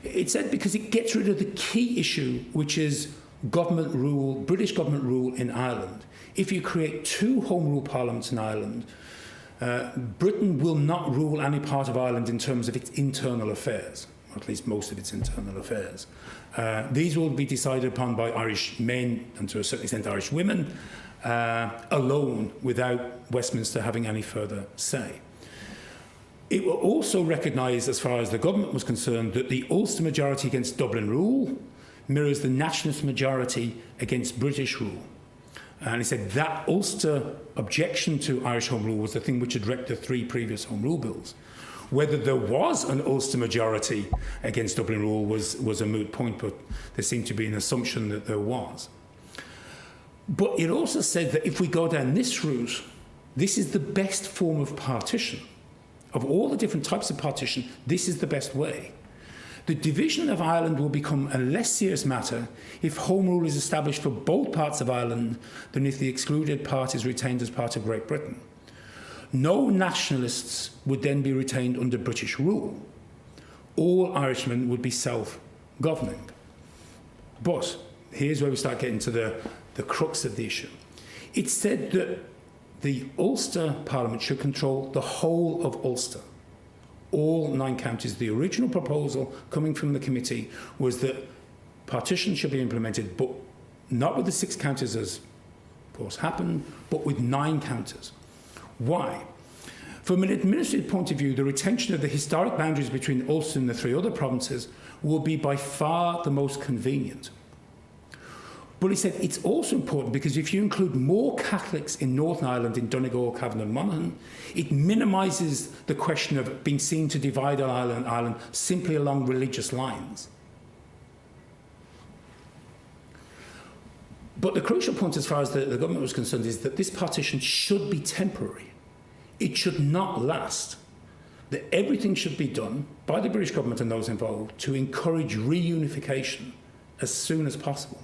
It said because it gets rid of the key issue, which is government rule, British government rule in Ireland. If you create two Home Rule parliaments in Ireland, Britain will not rule any part of Ireland in terms of its internal affairs, or at least most of its internal affairs. These will be decided upon by Irish men and to a certain extent Irish women alone, without Westminster having any further say. It will also recognise, as far as the government was concerned, that the Ulster majority against Dublin rule mirrors the nationalist majority against British rule. And he said that Ulster objection to Irish Home Rule was the thing which had wrecked the three previous Home Rule bills. Whether there was an Ulster majority against Dublin rule was a moot point, but there seemed to be an assumption that there was. But it also said that if we go down this route, this is the best form of partition. Of all the different types of partition, this is the best way. The division of Ireland will become a less serious matter if Home Rule is established for both parts of Ireland than if the excluded part is retained as part of Great Britain. No nationalists would then be retained under British rule. All Irishmen would be self-governing. But here's where we start getting to the crux of the issue. It said that the Ulster Parliament should control the whole of Ulster. All 9 counties. The original proposal coming from the committee was that partition should be implemented, but not with the 6 counties as, of course, happened, but with 9 counties. Why? From an administrative point of view, the retention of the historic boundaries between Ulster and the 3 other provinces will be by far the most convenient. But he said it's also important because if you include more Catholics in Northern Ireland, in Donegal, Cavan and Monaghan, it minimises the question of being seen to divide Ireland simply along religious lines. But the crucial point as far as the government was concerned is that this partition should be temporary. It should not last. That everything should be done by the British government and those involved to encourage reunification as soon as possible.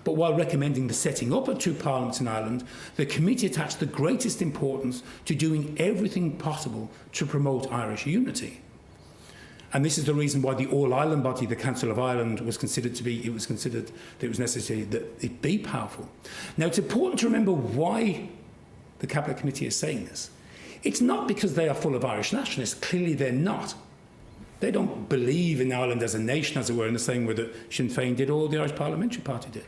But while recommending the setting up of 2 parliaments in Ireland, the committee attached the greatest importance to doing everything possible to promote Irish unity. And this is the reason why the all-Ireland body, the Council of Ireland, was considered that it was necessary that it be powerful. Now, it's important to remember why the Cabinet Committee is saying this. It's not because they are full of Irish nationalists. Clearly, they're not. They don't believe in Ireland as a nation, as it were, in the same way that Sinn Féin did or the Irish Parliamentary Party did.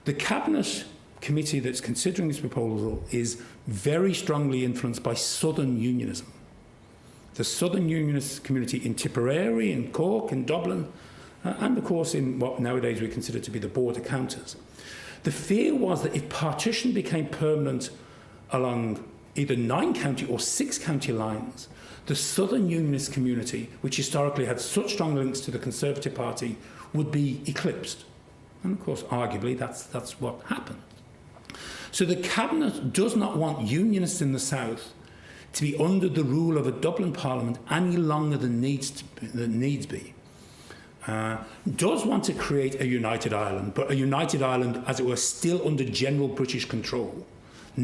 The Cabinet Committee that's considering this proposal is very strongly influenced by Southern Unionism. The Southern Unionist community in Tipperary, in Cork, in Dublin, and of course in what nowadays we consider to be the border counties. The fear was that if partition became permanent along either 9 county or 6 county lines, the Southern Unionist community, which historically had such strong links to the Conservative Party, would be eclipsed. And of course, arguably, that's what happened. So the Cabinet does not want Unionists in the South to be under the rule of a Dublin Parliament any longer than needs be. Does want to create a united Ireland, but a united Ireland, as it were, still under general British control,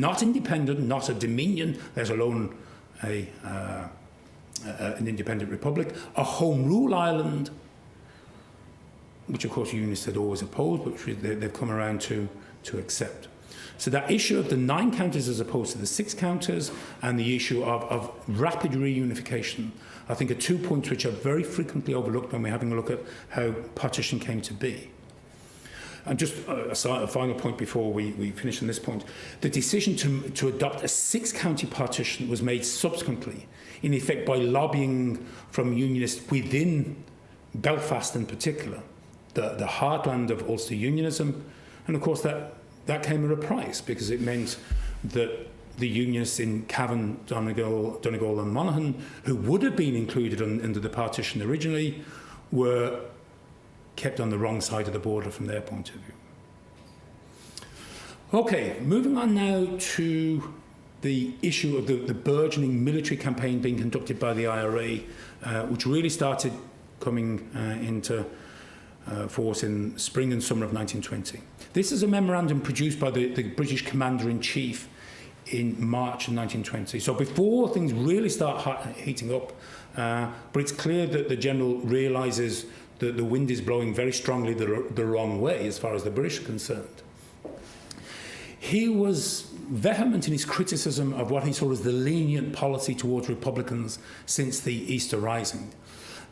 not independent, not a dominion, let alone an independent republic, a home rule island, which of course unionists had always opposed, but which they've come around to accept. So that issue of the 9 counties as opposed to the 6 counties, and the issue of rapid reunification, I think are 2 points which are very frequently overlooked when we're having a look at how partition came to be. And just a final point before we finish on this point, the decision to adopt a 6-county partition was made subsequently, in effect by lobbying from unionists within Belfast in particular, the heartland of Ulster unionism, and of course that came at a price, because it meant that the unionists in Cavan, Donegal and Monaghan, who would have been included under the partition originally, were kept on the wrong side of the border from their point of view. Okay, moving on now to the issue of the burgeoning military campaign being conducted by the IRA, which really started coming into force in spring and summer of 1920. This is a memorandum produced by the British Commander-in-Chief in March of 1920. So before things really start heating up, but it's clear that the General realises that the wind is blowing very strongly the wrong way as far as the British are concerned. He was vehement in his criticism of what he saw as the lenient policy towards Republicans since the Easter Rising,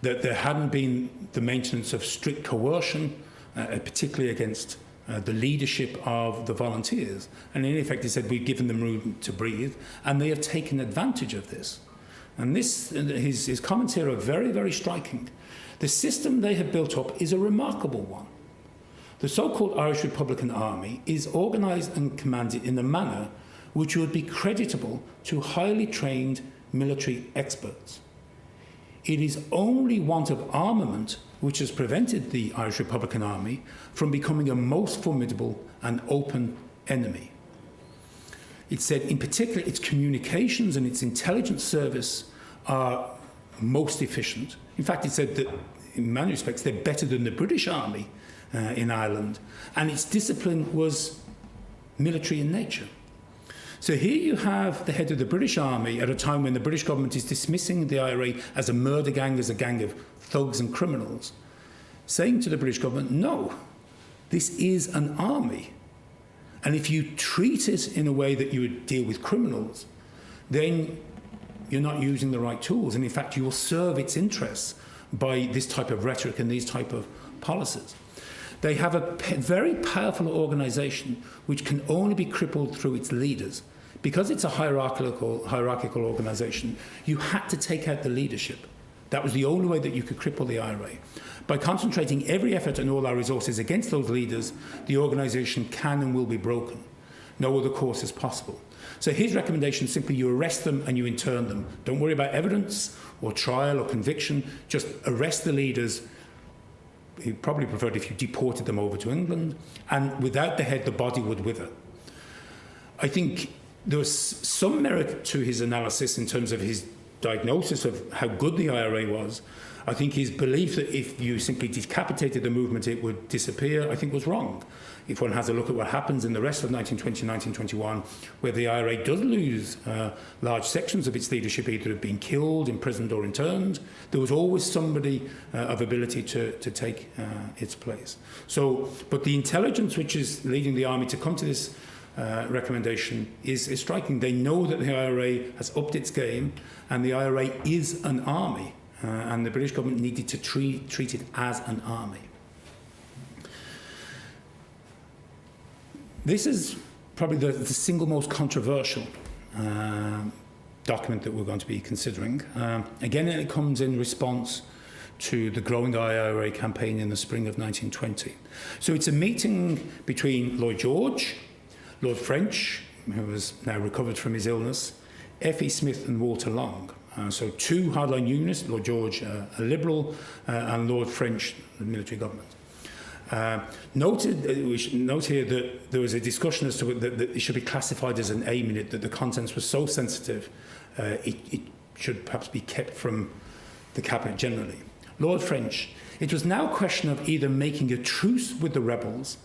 that there hadn't been the maintenance of strict coercion, particularly against the leadership of the volunteers. And in effect, he said, we've given them room to breathe, and they have taken advantage of this. And his comments here are very, very striking. The system they have built up is a remarkable one. The so-called Irish Republican Army is organised and commanded in a manner which would be creditable to highly trained military experts. It is only want of armament which has prevented the Irish Republican Army from becoming a most formidable and open enemy. It said, in particular, its communications and its intelligence service are most efficient. In fact, it said that in many respects they're better than the British Army in Ireland, and its discipline was military in nature. So here you have the head of the British Army at a time when the British government is dismissing the IRA as a murder gang, as a gang of thugs and criminals, saying to the British government, no, this is an army. And if you treat it in a way that you would deal with criminals, then you're not using the right tools. And in fact, you will serve its interests by this type of rhetoric and these type of policies. They have a very powerful organisation which can only be crippled through its leaders. Because it's a hierarchical organisation, you had to take out the leadership. That was the only way that you could cripple the IRA. By concentrating every effort and all our resources against those leaders, the organisation can and will be broken. No other course is possible. So his recommendation is simply you arrest them and you intern them. Don't worry about evidence or trial or conviction. Just arrest the leaders. He probably preferred if you deported them over to England, and without the head, the body would wither. I think there was some merit to his analysis in terms of his diagnosis of how good the IRA was. I think his belief that if you simply decapitated the movement, it would disappear, I think was wrong. If one has a look at what happens in the rest of 1920, 1921, where the IRA does lose large sections of its leadership, either have been killed, imprisoned or interned, there was always somebody of ability to take its place. So, but the intelligence which is leading the army to come to this recommendation is striking. They know that the IRA has upped its game, and the IRA is an army, and the British government needed to treat it as an army. This is probably the single most controversial document that we're going to be considering. Again, it comes in response to the growing IRA campaign in the spring of 1920. So it's a meeting between Lloyd George, Lord French, who has now recovered from his illness, F.E. Smith and Walter Long. So two hardline unionists, Lord George, a Liberal, and Lord French, the military government. We should note here that there was a discussion as to that it should be classified as an A minute, that the contents were so sensitive, it should perhaps be kept from the cabinet generally. Lord French, it was now a question of either making a truce with the rebels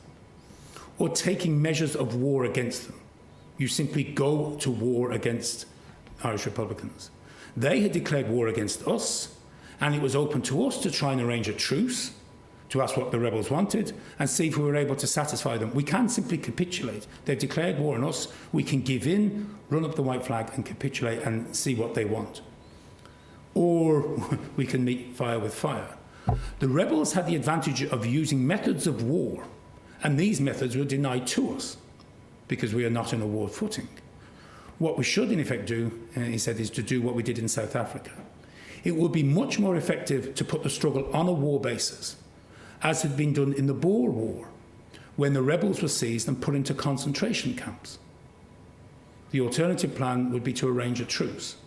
or taking measures of war against them. You simply go to war against Irish Republicans. They had declared war against us, and it was open to us to try and arrange a truce, to ask what the rebels wanted, and see if we were able to satisfy them. We can't simply capitulate. They've declared war on us. We can give in, run up the white flag, and capitulate and see what they want. Or we can meet fire with fire. The rebels had the advantage of using methods of war, and these methods were denied to us because we are not on a war footing. What we should, in effect, do, he said, is to do what we did in South Africa. It would be much more effective to put the struggle on a war basis, as had been done in the Boer War, when the rebels were seized and put into concentration camps. The alternative plan would be to arrange a truce.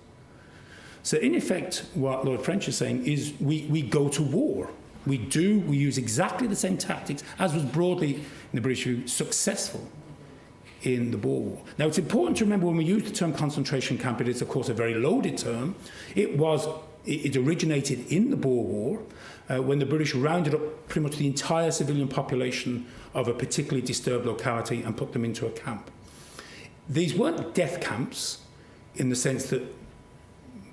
So in effect, what Lord French is saying is we go to war. We use exactly the same tactics, as was broadly, in the British view, successful in the Boer War. Now, it's important to remember when we use the term concentration camp, it is, of course, a very loaded term. It originated in the Boer War, when the British rounded up pretty much the entire civilian population of a particularly disturbed locality and put them into a camp. These weren't death camps in the sense that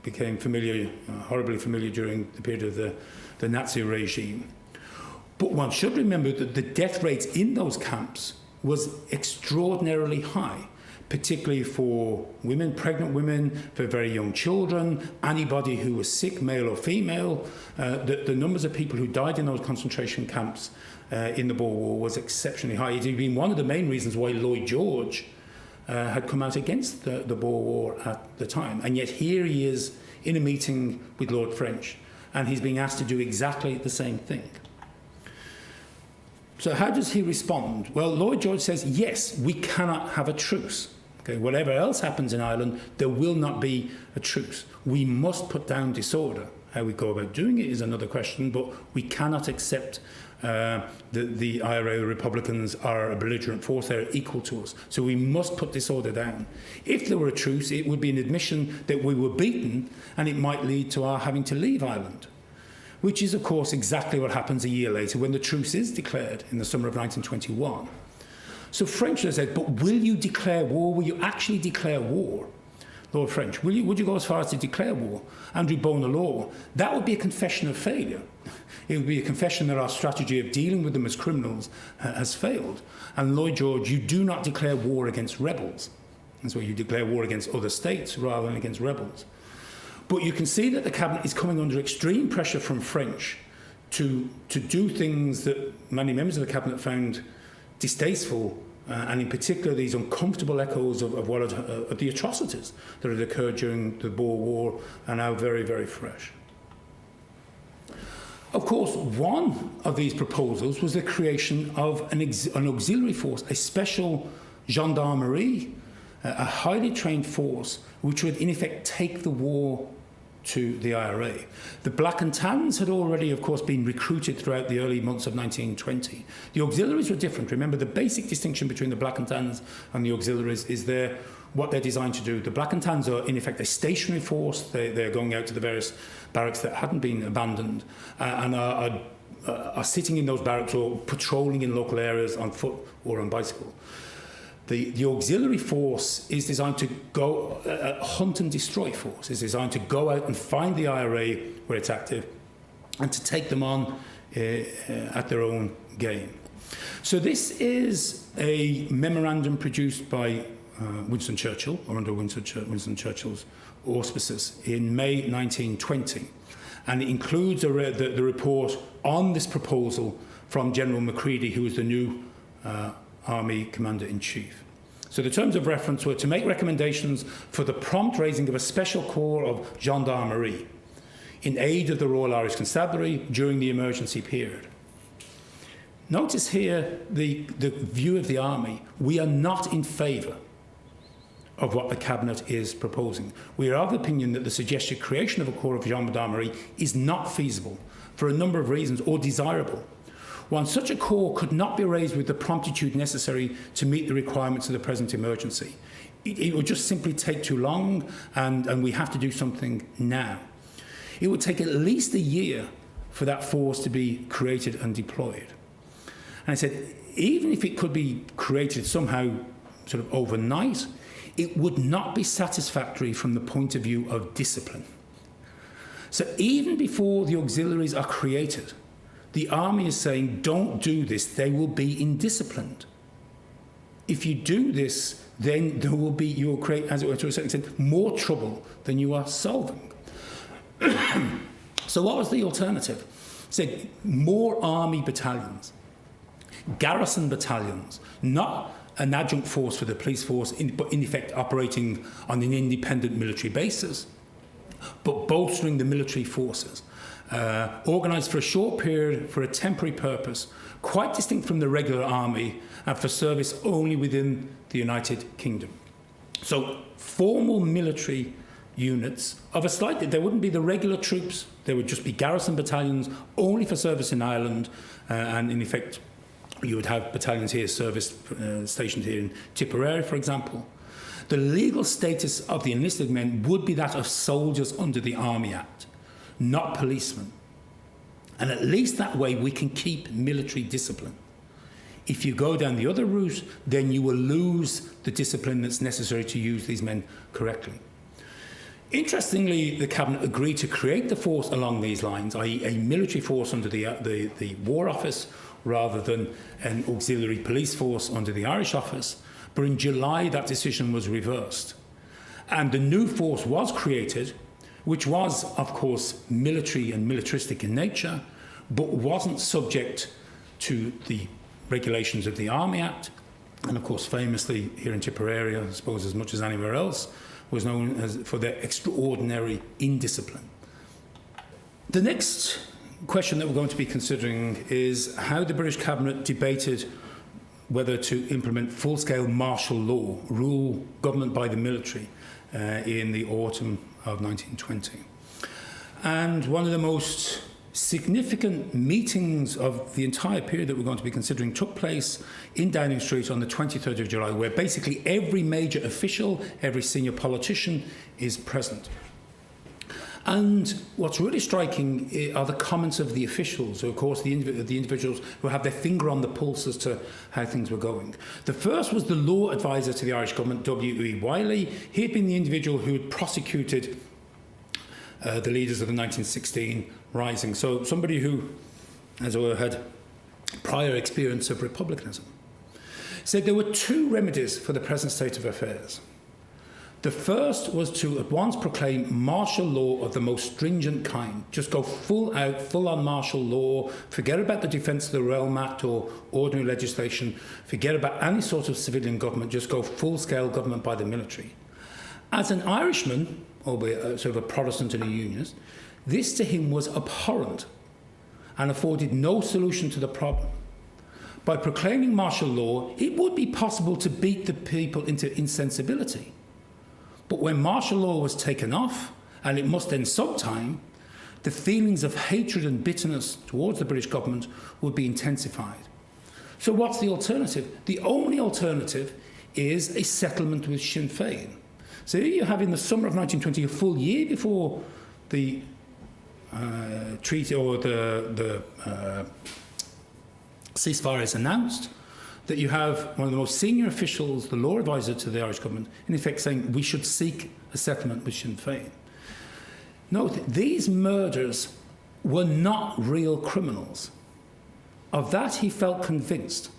became familiar, horribly familiar during the period of the Nazi regime. But one should remember that the death rates in those camps was extraordinarily high, particularly for women, pregnant women, for very young children, anybody who was sick, male or female. The numbers of people who died in those concentration camps in the Boer War was exceptionally high. It had been one of the main reasons why Lloyd George had come out against the Boer War at the time. And yet here he is in a meeting with Lord French, and he's being asked to do exactly the same thing. So how does he respond? Well, Lloyd George says, yes, we cannot have a truce. Okay, whatever else happens in Ireland, there will not be a truce. We must put down disorder. How we go about doing it is another question, but we cannot accept the IRA Republicans are a belligerent force. They're equal to us. So we must put disorder down. If there were a truce, it would be an admission that we were beaten, and it might lead to our having to leave Ireland, which is, of course, exactly what happens a year later when the truce is declared in the summer of 1921. So French has said, but will you declare war? Will you actually declare war? Lord French, would you go as far as to declare war? Andrew Bonar-Law, that would be a confession of failure. It would be a confession that our strategy of dealing with them as criminals has failed. And Lloyd George, you do not declare war against rebels. That's why you declare war against other states rather than against rebels. But you can see that the cabinet is coming under extreme pressure from French to do things that many members of the cabinet found distasteful, and in particular these uncomfortable echoes of the atrocities that had occurred during the Boer War are now very, very fresh. Of course, one of these proposals was the creation of an auxiliary force, a special gendarmerie, a highly trained force which would in effect take the war to the IRA. The Black and Tans had already, of course, been recruited throughout the early months of 1920. The auxiliaries were different. Remember, the basic distinction between the Black and Tans and the auxiliaries is what they're designed to do. The Black and Tans are, in effect, a stationary force. They're going out to the various barracks that hadn't been abandoned and are sitting in those barracks or patrolling in local areas on foot or on bicycle. The auxiliary force is designed to go, a hunt and destroy force, is designed to go out and find the IRA where it's active and to take them on at their own game. So this is a memorandum produced by Winston Churchill, or under Winston Churchill's auspices, in May 1920. And it includes the report on this proposal from General Macready, who was the new Army Commander-in-Chief. So the terms of reference were to make recommendations for the prompt raising of a special corps of gendarmerie in aid of the Royal Irish Constabulary during the emergency period. Notice here the view of the Army. We are not in favour of what the Cabinet is proposing. We are of the opinion that the suggested creation of a corps of gendarmerie is not feasible for a number of reasons or desirable. One, such a corps could not be raised with the promptitude necessary to meet the requirements of the present emergency. It would just simply take too long, and we have to do something now. It would take at least a year for that force to be created and deployed. And I said, even if it could be created somehow sort of overnight, it would not be satisfactory from the point of view of discipline. So even before the auxiliaries are created, the army is saying, don't do this, they will be indisciplined. If you do this, then you'll create, as it were, to a certain extent, more trouble than you are solving. So what was the alternative? Said more army battalions, garrison battalions, not an adjunct force for the police force, but in effect operating on an independent military basis, but bolstering the military forces, organised for a short period for a temporary purpose, quite distinct from the regular army, and for service only within the United Kingdom. So formal military units of a slightly, there wouldn't be the regular troops, there would just be garrison battalions only for service in Ireland, and in effect you would have battalions here stationed here in Tipperary, for example. The legal status of the enlisted men would be that of soldiers under the Army Act, not policemen. And at least that way we can keep military discipline. If you go down the other route, then you will lose the discipline that's necessary to use these men correctly. Interestingly, the Cabinet agreed to create the force along these lines, i.e. a military force under the War Office rather than an auxiliary police force under the Irish Office. But in July, that decision was reversed. And the new force was created, which was, of course, military and militaristic in nature, but wasn't subject to the regulations of the Army Act. And, of course, famously, here in Tipperary, I suppose as much as anywhere else, was known as for their extraordinary indiscipline. The next question that we're going to be considering is how the British Cabinet debated whether to implement full-scale martial law, rule government by the military, in the autumn of 1920. And one of the most significant meetings of the entire period that we're going to be considering took place in Downing Street on the 23rd of July, where basically every major official, every senior politician is present. And what's really striking are the comments of the officials, of course, the individuals who have their finger on the pulse as to how things were going. The first was the law advisor to the Irish government, W.E. Wiley. He had been the individual who had prosecuted the leaders of the 1916 Rising. So somebody who, as it were, had prior experience of republicanism. Said there were two remedies for the present state of affairs. The first was to at once proclaim martial law of the most stringent kind. Just go full out, full on martial law, forget about the Defence of the Realm Act or ordinary legislation, forget about any sort of civilian government, just go full-scale government by the military. As an Irishman, albeit sort of a Protestant and a Unionist, this to him was abhorrent and afforded no solution to the problem. By proclaiming martial law, it would be possible to beat the people into insensibility. But when martial law was taken off, and it must end sometime, the feelings of hatred and bitterness towards the British government would be intensified. So what's the alternative? The only alternative is a settlement with Sinn Féin. So here you have in the summer of 1920, a full year before the treaty or the ceasefire is announced, that you have one of the most senior officials, the law advisor to the Irish government, in effect saying we should seek a settlement with Sinn Féin. Note, these murders were not real criminals. Of that he felt convinced.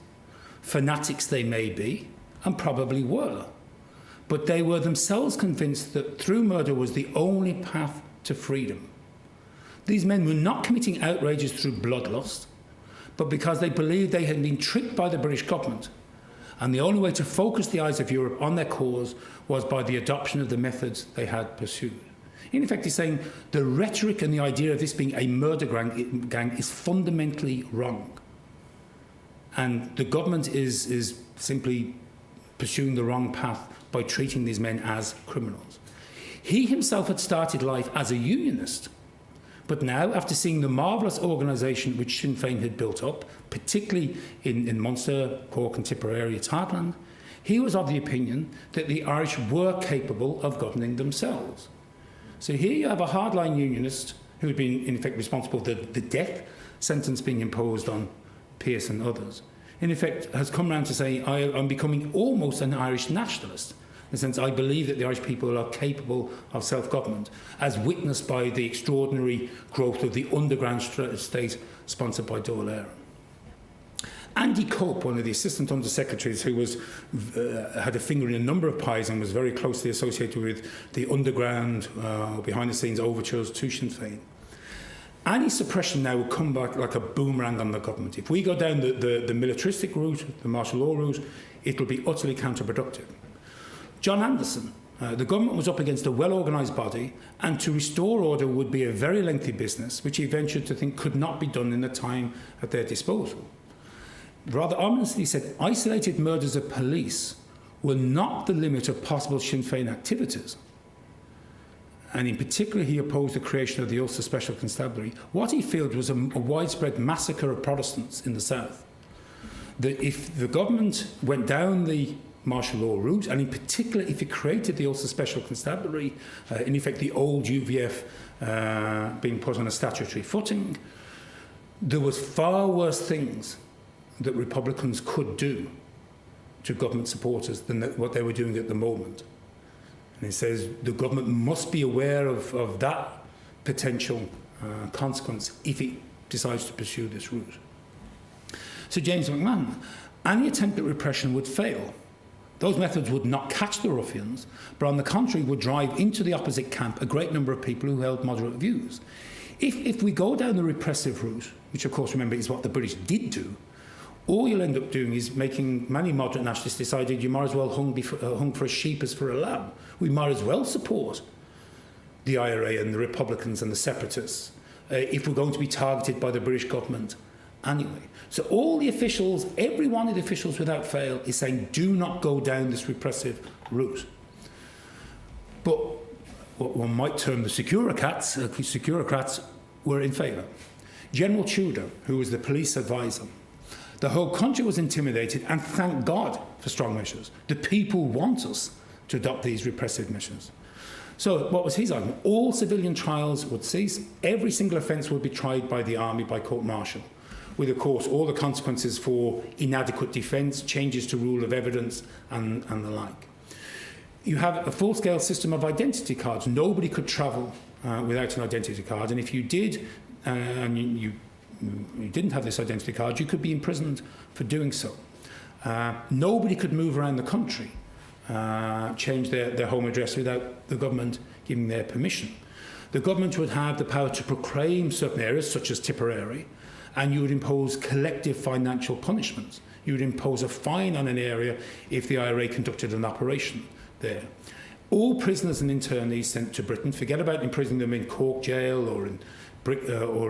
Fanatics they may be, and probably were, but they were themselves convinced that through murder was the only path to freedom. These men were not committing outrages through bloodlust, but because they believed they had been tricked by the British government, and the only way to focus the eyes of Europe on their cause was by the adoption of the methods they had pursued. In effect, he's saying the rhetoric and the idea of this being a murder gang is fundamentally wrong. And the government is simply pursuing the wrong path by treating these men as criminals. He himself had started life as a unionist, but now, after seeing the marvellous organisation which Sinn Féin had built up, particularly in Munster, Cork and Tipperary, its heartland, he was of the opinion that the Irish were capable of governing themselves. So here you have a hardline unionist who had been, in effect, responsible for the death sentence being imposed on Pearse and others, in effect, has come round to say, I'm becoming almost an Irish nationalist. In the sense, I believe that the Irish people are capable of self-government, as witnessed by the extraordinary growth of the underground state sponsored by Dáil Éireann. Andy Cope, one of the assistant under-secretaries who had a finger in a number of pies and was very closely associated with the underground, behind-the-scenes overtures to Sinn Féin. Any suppression now will come back like a boomerang on the government. If we go down the militaristic route, the martial law route, it will be utterly counterproductive. John Anderson, the government was up against a well-organised body, and to restore order would be a very lengthy business, which he ventured to think could not be done in the time at their disposal. Rather ominously said, isolated murders of police were not the limit of possible Sinn Féin activities. And in particular, he opposed the creation of the Ulster Special Constabulary. What he feared was a widespread massacre of Protestants in the south. That if the government went down the martial law route, and in particular if it created the Ulster Special Constabulary, in effect the old UVF being put on a statutory footing, there was far worse things that Republicans could do to government supporters than what they were doing at the moment. And he says the government must be aware of that potential consequence if it decides to pursue this route. So James McMahon, any attempt at repression would fail. Those methods would not catch the ruffians, but on the contrary would drive into the opposite camp a great number of people who held moderate views. If we go down the repressive route, which of course remember is what the British did do, all you'll end up doing is making many moderate nationalists decided you might as well hung for a sheep as for a lamb. We might as well support the IRA and the Republicans and the separatists if we're going to be targeted by the British government anyway. So all the officials, every one of the officials without fail, is saying do not go down this repressive route. But what one might term the securocrats were in favour. General Tudor, who was the police advisor, the whole country was intimidated, and thank God for strong measures. The people want us to adopt these repressive measures. So what was his argument? All civilian trials would cease. Every single offence would be tried by the army, by court-martial, with, of course, all the consequences for inadequate defence, changes to rule of evidence, and the like. You have a full-scale system of identity cards. Nobody could travel without an identity card, and if you did, and you didn't have this identity card, you could be imprisoned for doing so. Nobody could move around the country, change their home address without the government giving their permission. The government would have the power to proclaim certain areas, such as Tipperary, and you would impose collective financial punishments. You would impose a fine on an area if the IRA conducted an operation there. All prisoners and internees sent to Britain, forget about imprisoning them in Cork jail or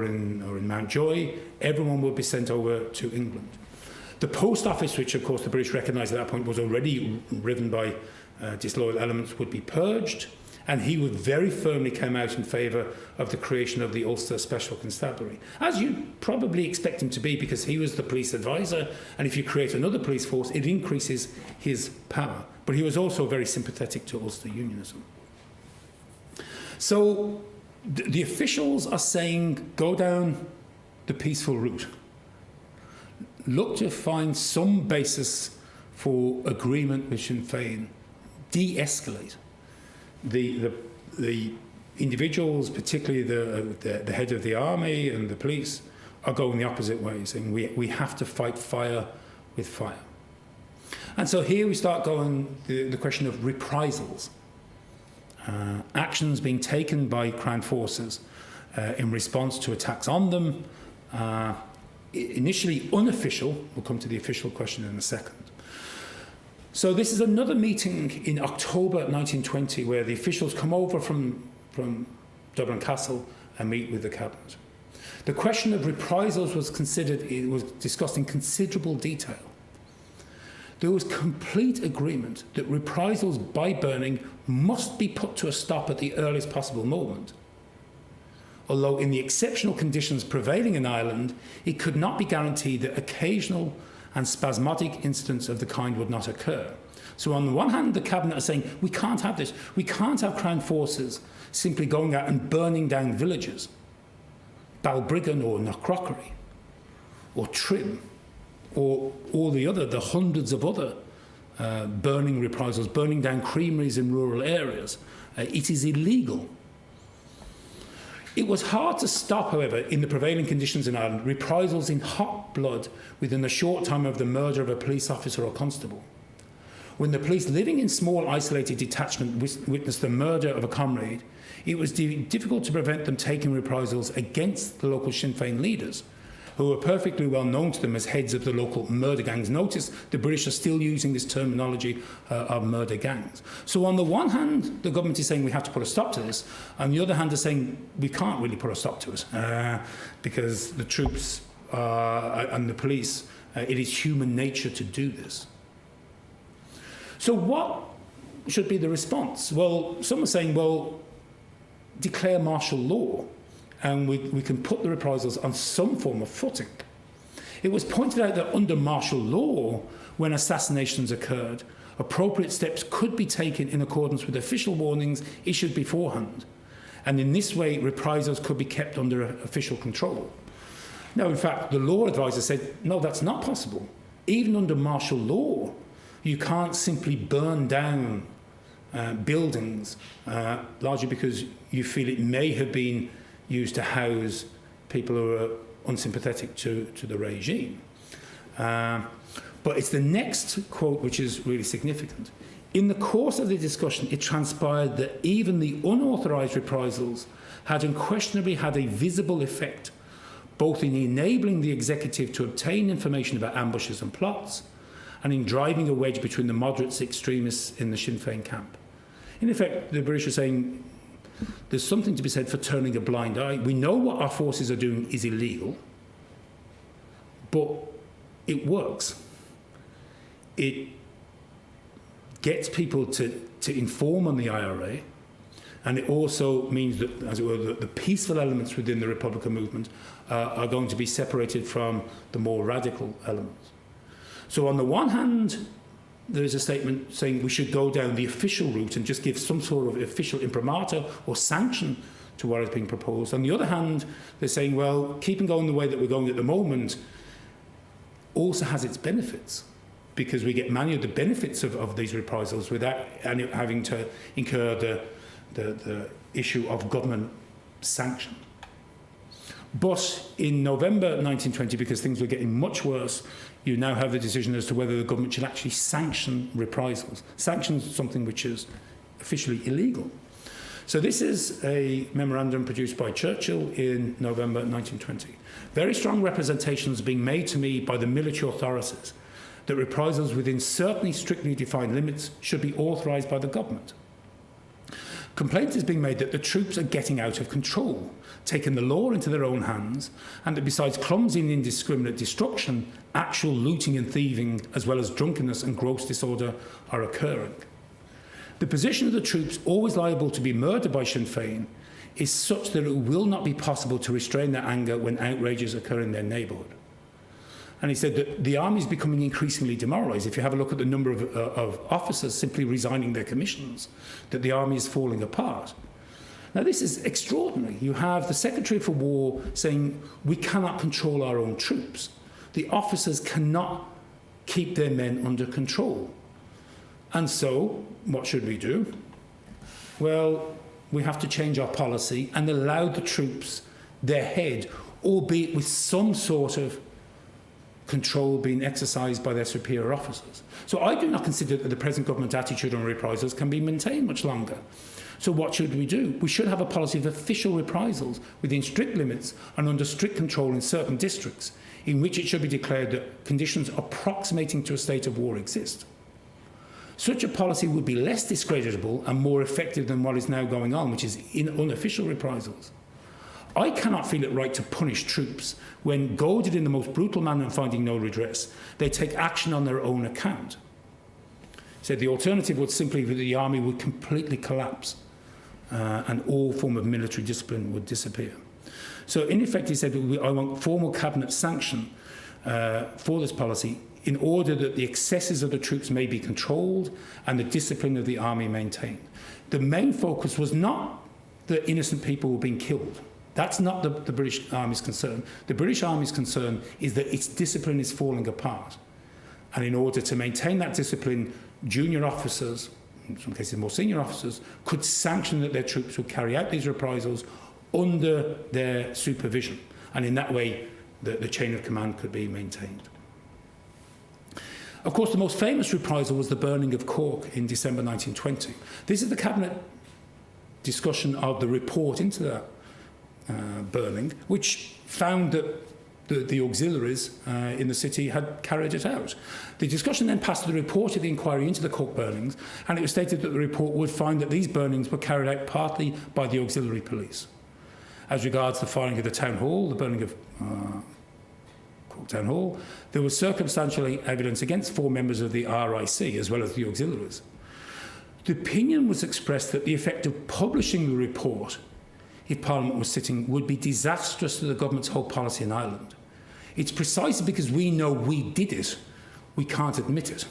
in Mountjoy, everyone would be sent over to England. The post office, which of course the British recognised at that point was already riven by disloyal elements, would be purged, and he would very firmly come out in favour of the creation of the Ulster Special Constabulary, as you'd probably expect him to be, because he was the police advisor, and if you create another police force, it increases his power. But he was also very sympathetic to Ulster Unionism. So the officials are saying, go down the peaceful route. Look to find some basis for agreement with Sinn Féin. De-escalate. The individuals, particularly the head of the army and the police, are going the opposite way, saying we have to fight fire with fire. And so here we start going the question of reprisals. Actions being taken by Crown forces in response to attacks on them, initially unofficial. We'll come to the official question in a second. So this is another meeting in October 1920 where the officials come over from Dublin Castle and meet with the cabinet. The question of reprisals was discussed in considerable detail. There was complete agreement that reprisals by burning must be put to a stop at the earliest possible moment. Although in the exceptional conditions prevailing in Ireland, it could not be guaranteed that occasional and spasmodic incidents of the kind would not occur. So on the one hand, the cabinet are saying, we can't have this. We can't have Crown forces simply going out and burning down villages, Balbriggan or Knockcrockery or Trim or all the hundreds of other burning reprisals, burning down creameries in rural areas. It is illegal. It was hard to stop, however, in the prevailing conditions in Ireland, reprisals in hot blood within a short time of the murder of a police officer or constable. When the police living in small isolated detachment witnessed the murder of a comrade, it was difficult to prevent them taking reprisals against the local Sinn Féin leaders, who were perfectly well known to them as heads of the local murder gangs. Notice the British are still using this terminology of murder gangs. So on the one hand, the government is saying we have to put a stop to this. On the other hand, they're saying we can't really put a stop to it because the troops and the police, it is human nature to do this. So what should be the response? Well, some are saying, well, declare martial law, and we can put the reprisals on some form of footing. It was pointed out that under martial law, when assassinations occurred, appropriate steps could be taken in accordance with official warnings issued beforehand. And in this way, reprisals could be kept under official control. Now, in fact, the law advisor said, no, that's not possible. Even under martial law, you can't simply burn down buildings, largely because you feel it may have been used to house people who are unsympathetic to the regime. But it's the next quote which is really significant. In the course of the discussion, it transpired that even the unauthorised reprisals had unquestionably had a visible effect, both in enabling the executive to obtain information about ambushes and plots, and in driving a wedge between the moderates extremists in the Sinn Féin camp. In effect, the British are saying there's something to be said for turning a blind eye. We know what our forces are doing is illegal, but it works. It gets people to inform on the IRA, and it also means that, as it were, the peaceful elements within the Republican movement are going to be separated from the more radical elements. So on the one hand, there is a statement saying we should go down the official route and just give some sort of official imprimatur or sanction to what is being proposed. On the other hand, they're saying, well, keeping going the way that we're going at the moment also has its benefits, because we get many of the benefits of these reprisals without having to incur the issue of government sanction. But in November 1920, because things were getting much worse, you now have the decision as to whether the government should actually sanction reprisals. Sanction is something which is officially illegal. So this is a memorandum produced by Churchill in November 1920. Very strong representations being made to me by the military authorities that reprisals within certainly strictly defined limits should be authorised by the government. Complaint is being made that the troops are getting out of control, taking the law into their own hands, and that besides clumsy and indiscriminate destruction, actual looting and thieving, as well as drunkenness and gross disorder, are occurring. The position of the troops, always liable to be murdered by Sinn Féin, is such that it will not be possible to restrain their anger when outrages occur in their neighbourhood. And he said that the army is becoming increasingly demoralised. If you have a look at the number of officers simply resigning their commissions, that the army is falling apart. Now, this is extraordinary. You have the Secretary for War saying, we cannot control our own troops. The officers cannot keep their men under control. And so, what should we do? Well, we have to change our policy and allow the troops their head, albeit with some sort of control being exercised by their superior officers. So I do not consider that the present government attitude on reprisals can be maintained much longer. So what should we do? We should have a policy of official reprisals within strict limits and under strict control in certain districts, in which it should be declared that conditions approximating to a state of war exist. Such a policy would be less discreditable and more effective than what is now going on, which is in unofficial reprisals. I cannot feel it right to punish troops when, goaded in the most brutal manner and finding no redress, they take action on their own account. He said the alternative would simply be that the army would completely collapse and all form of military discipline would disappear. So in effect, he said, I want formal cabinet sanction for this policy in order that the excesses of the troops may be controlled and the discipline of the army maintained. The main focus was not that innocent people were being killed. That's not the British Army's concern. The British Army's concern is that its discipline is falling apart. And in order to maintain that discipline, junior officers, in some cases more senior officers, could sanction that their troops would carry out these reprisals under their supervision. And in that way, the chain of command could be maintained. Of course, the most famous reprisal was the burning of Cork in December 1920. This is the Cabinet discussion of the report into that burning, which found that the auxiliaries in the city had carried it out. The discussion then passed to the report of the inquiry into the Cork burnings, and it was stated that the report would find that these burnings were carried out partly by the auxiliary police. As regards the firing of the town hall, the burning of Cork Town Hall, there was circumstantial evidence against 4 members of the RIC as well as the auxiliaries. The opinion was expressed that the effect of publishing the report, if Parliament was sitting, would be disastrous to the government's whole policy in Ireland. It's precisely because we know we did it, we can't admit it.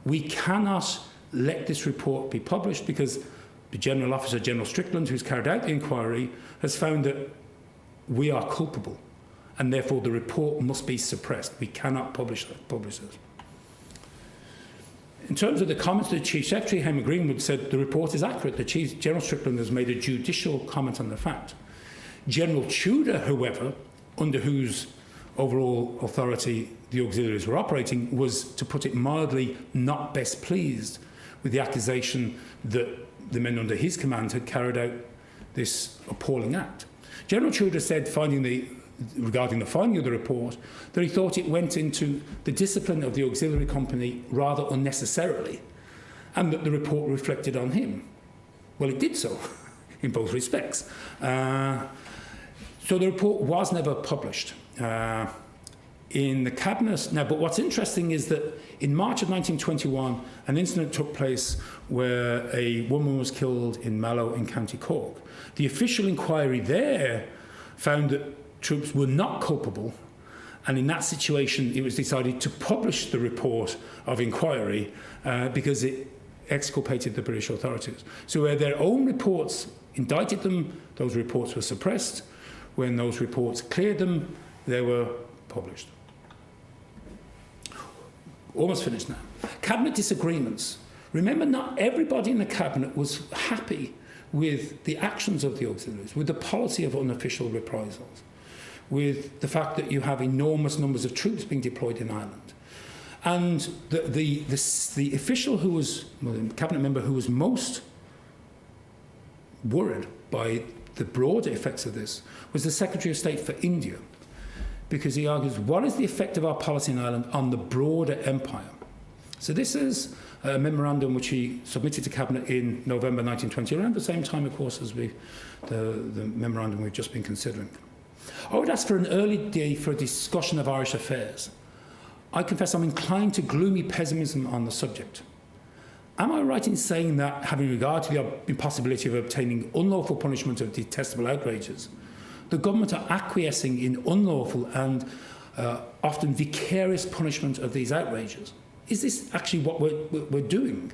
We cannot let this report be published because the General Officer, General Strickland, who's carried out the inquiry, has found that we are culpable and therefore the report must be suppressed. We cannot publish it. In terms of the comments, the Chief Secretary, Henry Greenwood, said the report is accurate. The Chief General Strickland has made a judicial comment on the fact. General Tudor, however, under whose overall authority the auxiliaries were operating, was, to put it mildly, not best pleased with the accusation that the men under his command had carried out this appalling act. General Tudor said, regarding the finding of the report, that he thought it went into the discipline of the auxiliary company rather unnecessarily, and that the report reflected on him. Well, it did so, in both respects. So the report was never published in the Cabinet. Now, but what's interesting is that in March of 1921, an incident took place where a woman was killed in Mallow in County Cork. The official inquiry there found that troops were not culpable, and in that situation it was decided to publish the report of inquiry because it exculpated the British authorities. So where their own reports indicted them, those reports were suppressed. When those reports cleared them, they were published. Almost finished now. Cabinet disagreements. Remember, not everybody in the Cabinet was happy with the actions of the auxiliaries, with the policy of unofficial reprisals, with the fact that you have enormous numbers of troops being deployed in Ireland. And the official who was, well, the Cabinet member who was most worried by the broader effects of this was the Secretary of State for India, because he argues, what is the effect of our policy in Ireland on the broader empire? So this is a memorandum which he submitted to Cabinet in November 1920, around the same time, of course, as the memorandum we've just been considering. I would ask for an early day for a discussion of Irish affairs. I confess I'm inclined to gloomy pessimism on the subject. Am I right in saying that, having regard to the impossibility of obtaining unlawful punishment of detestable outrages, the government are acquiescing in unlawful and often vicarious punishment of these outrages? Is this actually what we're doing?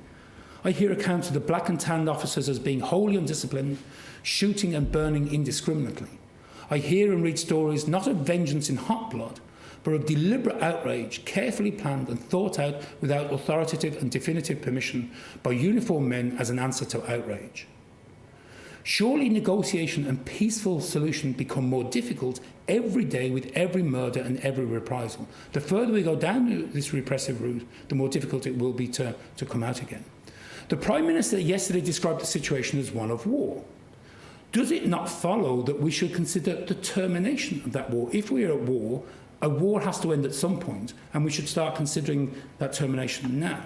I hear accounts of the black and tanned officers as being wholly undisciplined, shooting and burning indiscriminately. I hear and read stories not of vengeance in hot blood, but of deliberate outrage, carefully planned and thought out without authoritative and definitive permission by uniformed men as an answer to outrage. Surely negotiation and peaceful solution become more difficult every day with every murder and every reprisal. The further we go down this repressive route, the more difficult it will be to come out again. The Prime Minister yesterday described the situation as one of war. Does it not follow that we should consider the termination of that war? If we are at war, a war has to end at some point, and we should start considering that termination now.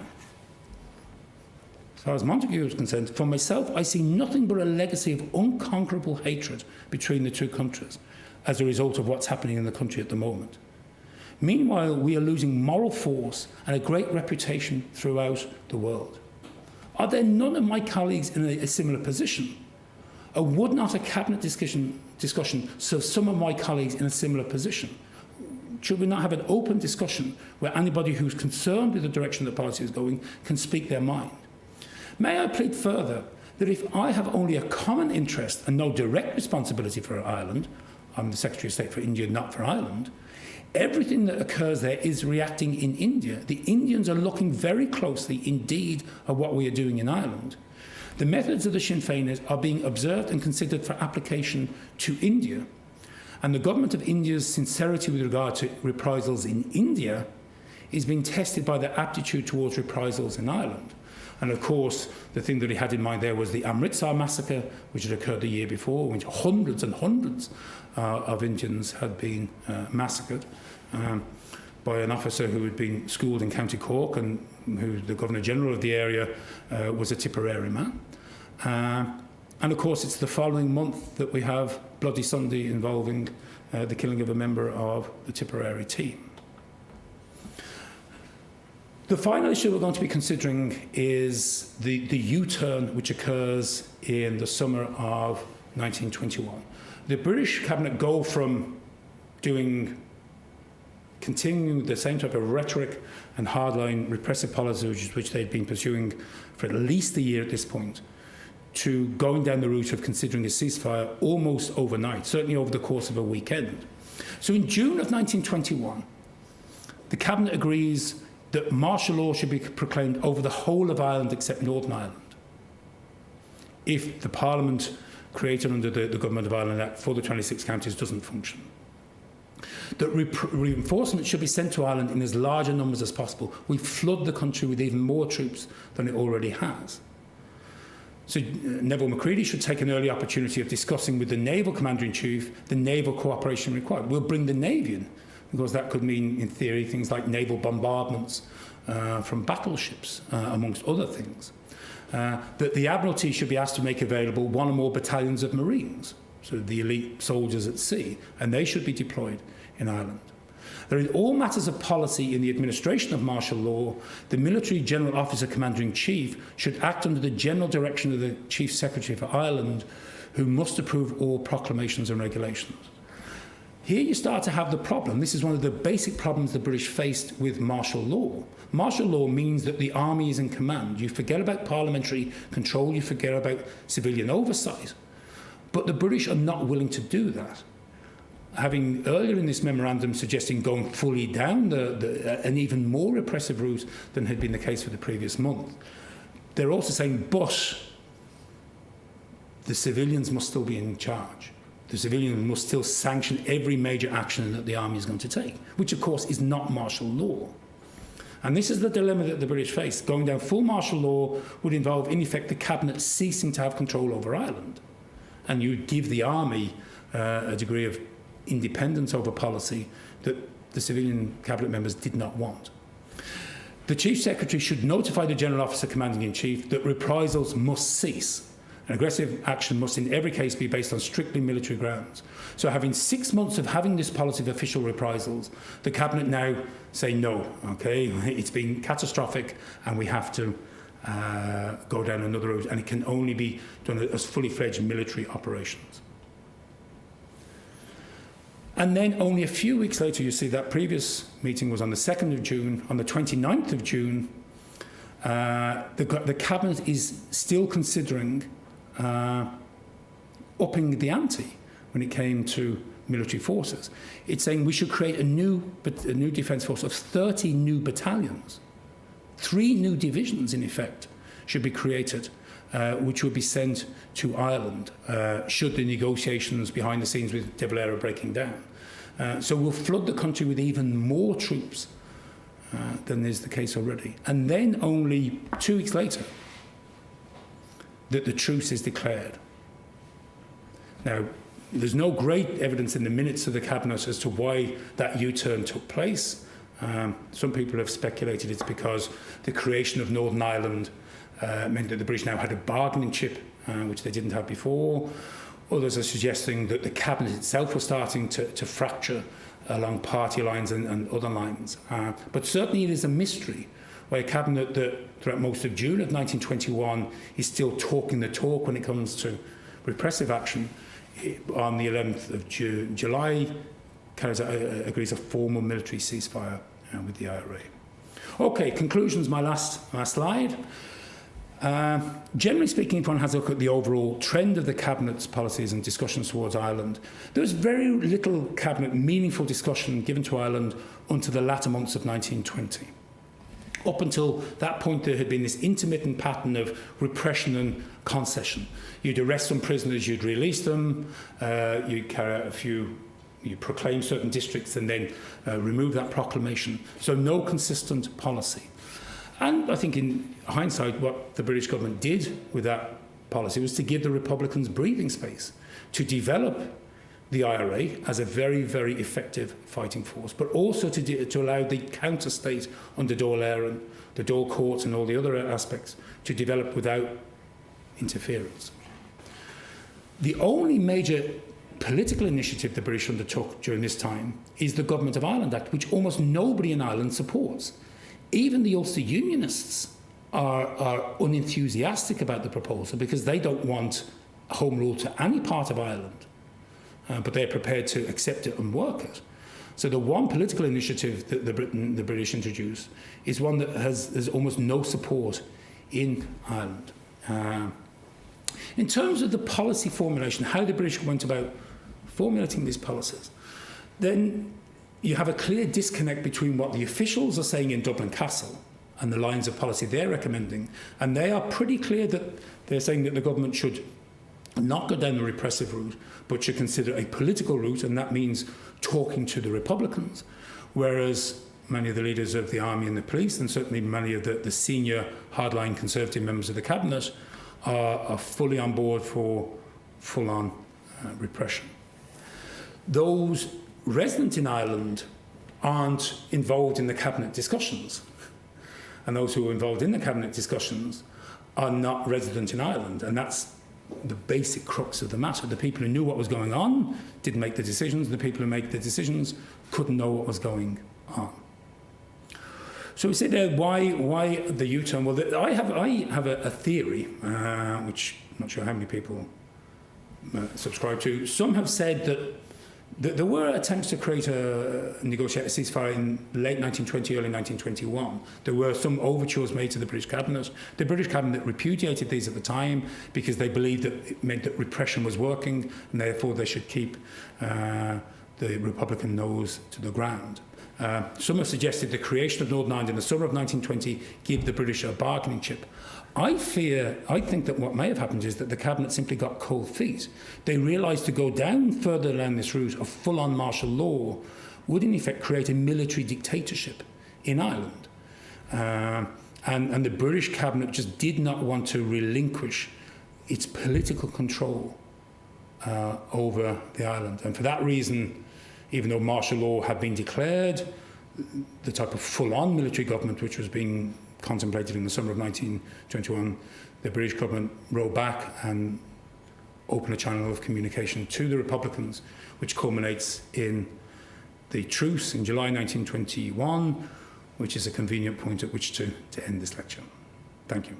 As far as Montague is concerned, for myself, I see nothing but a legacy of unconquerable hatred between the two countries as a result of what's happening in the country at the moment. Meanwhile, we are losing moral force and a great reputation throughout the world. Are there none of my colleagues in a similar position? Or would not a Cabinet discussion serve some of my colleagues in a similar position? Should we not have an open discussion where anybody who's concerned with the direction the policy is going can speak their mind? May I plead further that if I have only a common interest and no direct responsibility for Ireland, I'm the Secretary of State for India, not for Ireland, everything that occurs there is reacting in India. The Indians are looking very closely indeed at what we are doing in Ireland. The methods of the Sinn Féiners are being observed and considered for application to India. And the government of India's sincerity with regard to reprisals in India is being tested by their aptitude towards reprisals in Ireland. And of course, the thing that he had in mind there was the Amritsar massacre, which had occurred the year before, in which hundreds and hundreds of Indians had been massacred by an officer who had been schooled in County Cork and who the Governor-General of the area was a Tipperary man. And of course, it's the following month that we have Bloody Sunday involving the killing of a member of the Tipperary team. The final issue we're going to be considering is the U-turn which occurs in the summer of 1921. The British Cabinet go from continuing the same type of rhetoric and hardline repressive policies which they'd been pursuing for at least a year at this point, to going down the route of considering a ceasefire almost overnight, certainly over the course of a weekend. So in June of 1921, the Cabinet agrees that martial law should be proclaimed over the whole of Ireland except Northern Ireland, if the Parliament created under the Government of Ireland Act for the 26 counties doesn't function. That reinforcements should be sent to Ireland in as large a numbers as possible. We flood the country with even more troops than it already has. So Neville Macready should take an early opportunity of discussing with the Naval Commander-in-Chief the naval cooperation required. We'll bring the Navy in, because that could mean, in theory, things like naval bombardments from battleships, amongst other things. That the Admiralty should be asked to make available one or more battalions of Marines, so the elite soldiers at sea, and they should be deployed in Ireland. That in all matters of policy in the administration of martial law, the Military General Officer Commander-in-Chief should act under the general direction of the Chief Secretary for Ireland, who must approve all proclamations and regulations. Here you start to have the problem. This is one of the basic problems the British faced with martial law. Martial law means that the army is in command. You forget about parliamentary control, you forget about civilian oversight. But the British are not willing to do that. Having earlier in this memorandum suggesting going fully down an even more repressive route than had been the case for the previous month, they're also saying, but the civilians must still be in charge. The civilians must still sanction every major action that the army is going to take, which of course is not martial law. And this is the dilemma that the British face. Going down full martial law would involve, in effect, the Cabinet ceasing to have control over Ireland. And you would give the army a degree of independence over policy that the civilian Cabinet members did not want. The Chief Secretary should notify the General Officer Commanding-in-Chief that reprisals must cease. And aggressive action must in every case be based on strictly military grounds. So having 6 months of having this policy of official reprisals, the Cabinet now say no, okay, it's been catastrophic and we have to go down another route, and it can only be done as fully fledged military operations. And then only a few weeks later, you see that previous meeting was on the 2nd of June. On the 29th of June, the Cabinet is still considering upping the ante when it came to military forces. It's saying we should create a new defence force of 30 new battalions. 3 new divisions, in effect, should be created, which would be sent to Ireland should the negotiations behind the scenes with De Valera breaking down. So we'll flood the country with even more troops than is the case already. And then only 2 weeks later, that the truce is declared. Now, there's no great evidence in the minutes of the Cabinet as to why that U-turn took place. Some people have speculated it's because the creation of Northern Ireland meant that the British now had a bargaining chip, which they didn't have before. Others are suggesting that the Cabinet itself was starting to fracture along party lines and other lines. But certainly it is a mystery why a Cabinet that throughout most of June of 1921 is still talking the talk when it comes to repressive action. On the 11th of July, agrees a formal military ceasefire with the IRA. Okay, conclusions, my last slide. Generally speaking, if one has a look at the overall trend of the Cabinet's policies and discussions towards Ireland, there was very little Cabinet meaningful discussion given to Ireland until the latter months of 1920. Up until that point, there had been this intermittent pattern of repression and concession. You'd arrest some prisoners, you'd release them, you'd carry out you proclaim certain districts and then remove that proclamation. So no consistent policy. And I think in hindsight, what the British government did with that policy was to give the Republicans breathing space to develop the IRA as a very, very effective fighting force, but also to allow the counter-state under Dáil Éireann, the Dáil courts and all the other aspects to develop without interference. The only major political initiative the British undertook during this time is the Government of Ireland Act, which almost nobody in Ireland supports. Even the Ulster Unionists are unenthusiastic about the proposal because they don't want home rule to any part of Ireland, but they're prepared to accept it and work it. So the one political initiative that the British introduced is one that has almost no support in Ireland. In terms of the policy formulation, how the British went about formulating these policies, then you have a clear disconnect between what the officials are saying in Dublin Castle and the lines of policy they're recommending. And they are pretty clear that they're saying that the government should not go down the repressive route, but should consider a political route, and that means talking to the Republicans. Whereas many of the leaders of the army and the police, and certainly many of the senior hardline Conservative members of the Cabinet, are fully on board for full-on repression. Those resident in Ireland aren't involved in the Cabinet discussions, and those who are involved in the Cabinet discussions are not resident in Ireland, and that's the basic crux of the matter. The people who knew what was going on didn't make the decisions. The people who make the decisions couldn't know what was going on. So we say there, why the U-turn? Well, I have a theory, which I'm not sure how many people subscribe to. Some have said that there were attempts to negotiate a ceasefire in late 1920, early 1921. There were some overtures made to the British Cabinet. The British Cabinet repudiated these at the time because they believed that it meant that repression was working, and therefore they should keep the Republican nose to the ground. Some have suggested the creation of Northern Ireland in the summer of 1920 gave the British a bargaining chip. I think that what may have happened is that the Cabinet simply got cold feet. They realised to go further down this route of full-on martial law would in effect create a military dictatorship in Ireland. And the British Cabinet just did not want to relinquish its political control over the island. And for that reason, even though martial law had been declared, the type of full-on military government which was being contemplated in the summer of 1921, the British government rolled back and opened a channel of communication to the Republicans, which culminates in the truce in July 1921, which is a convenient point at which to end this lecture. Thank you.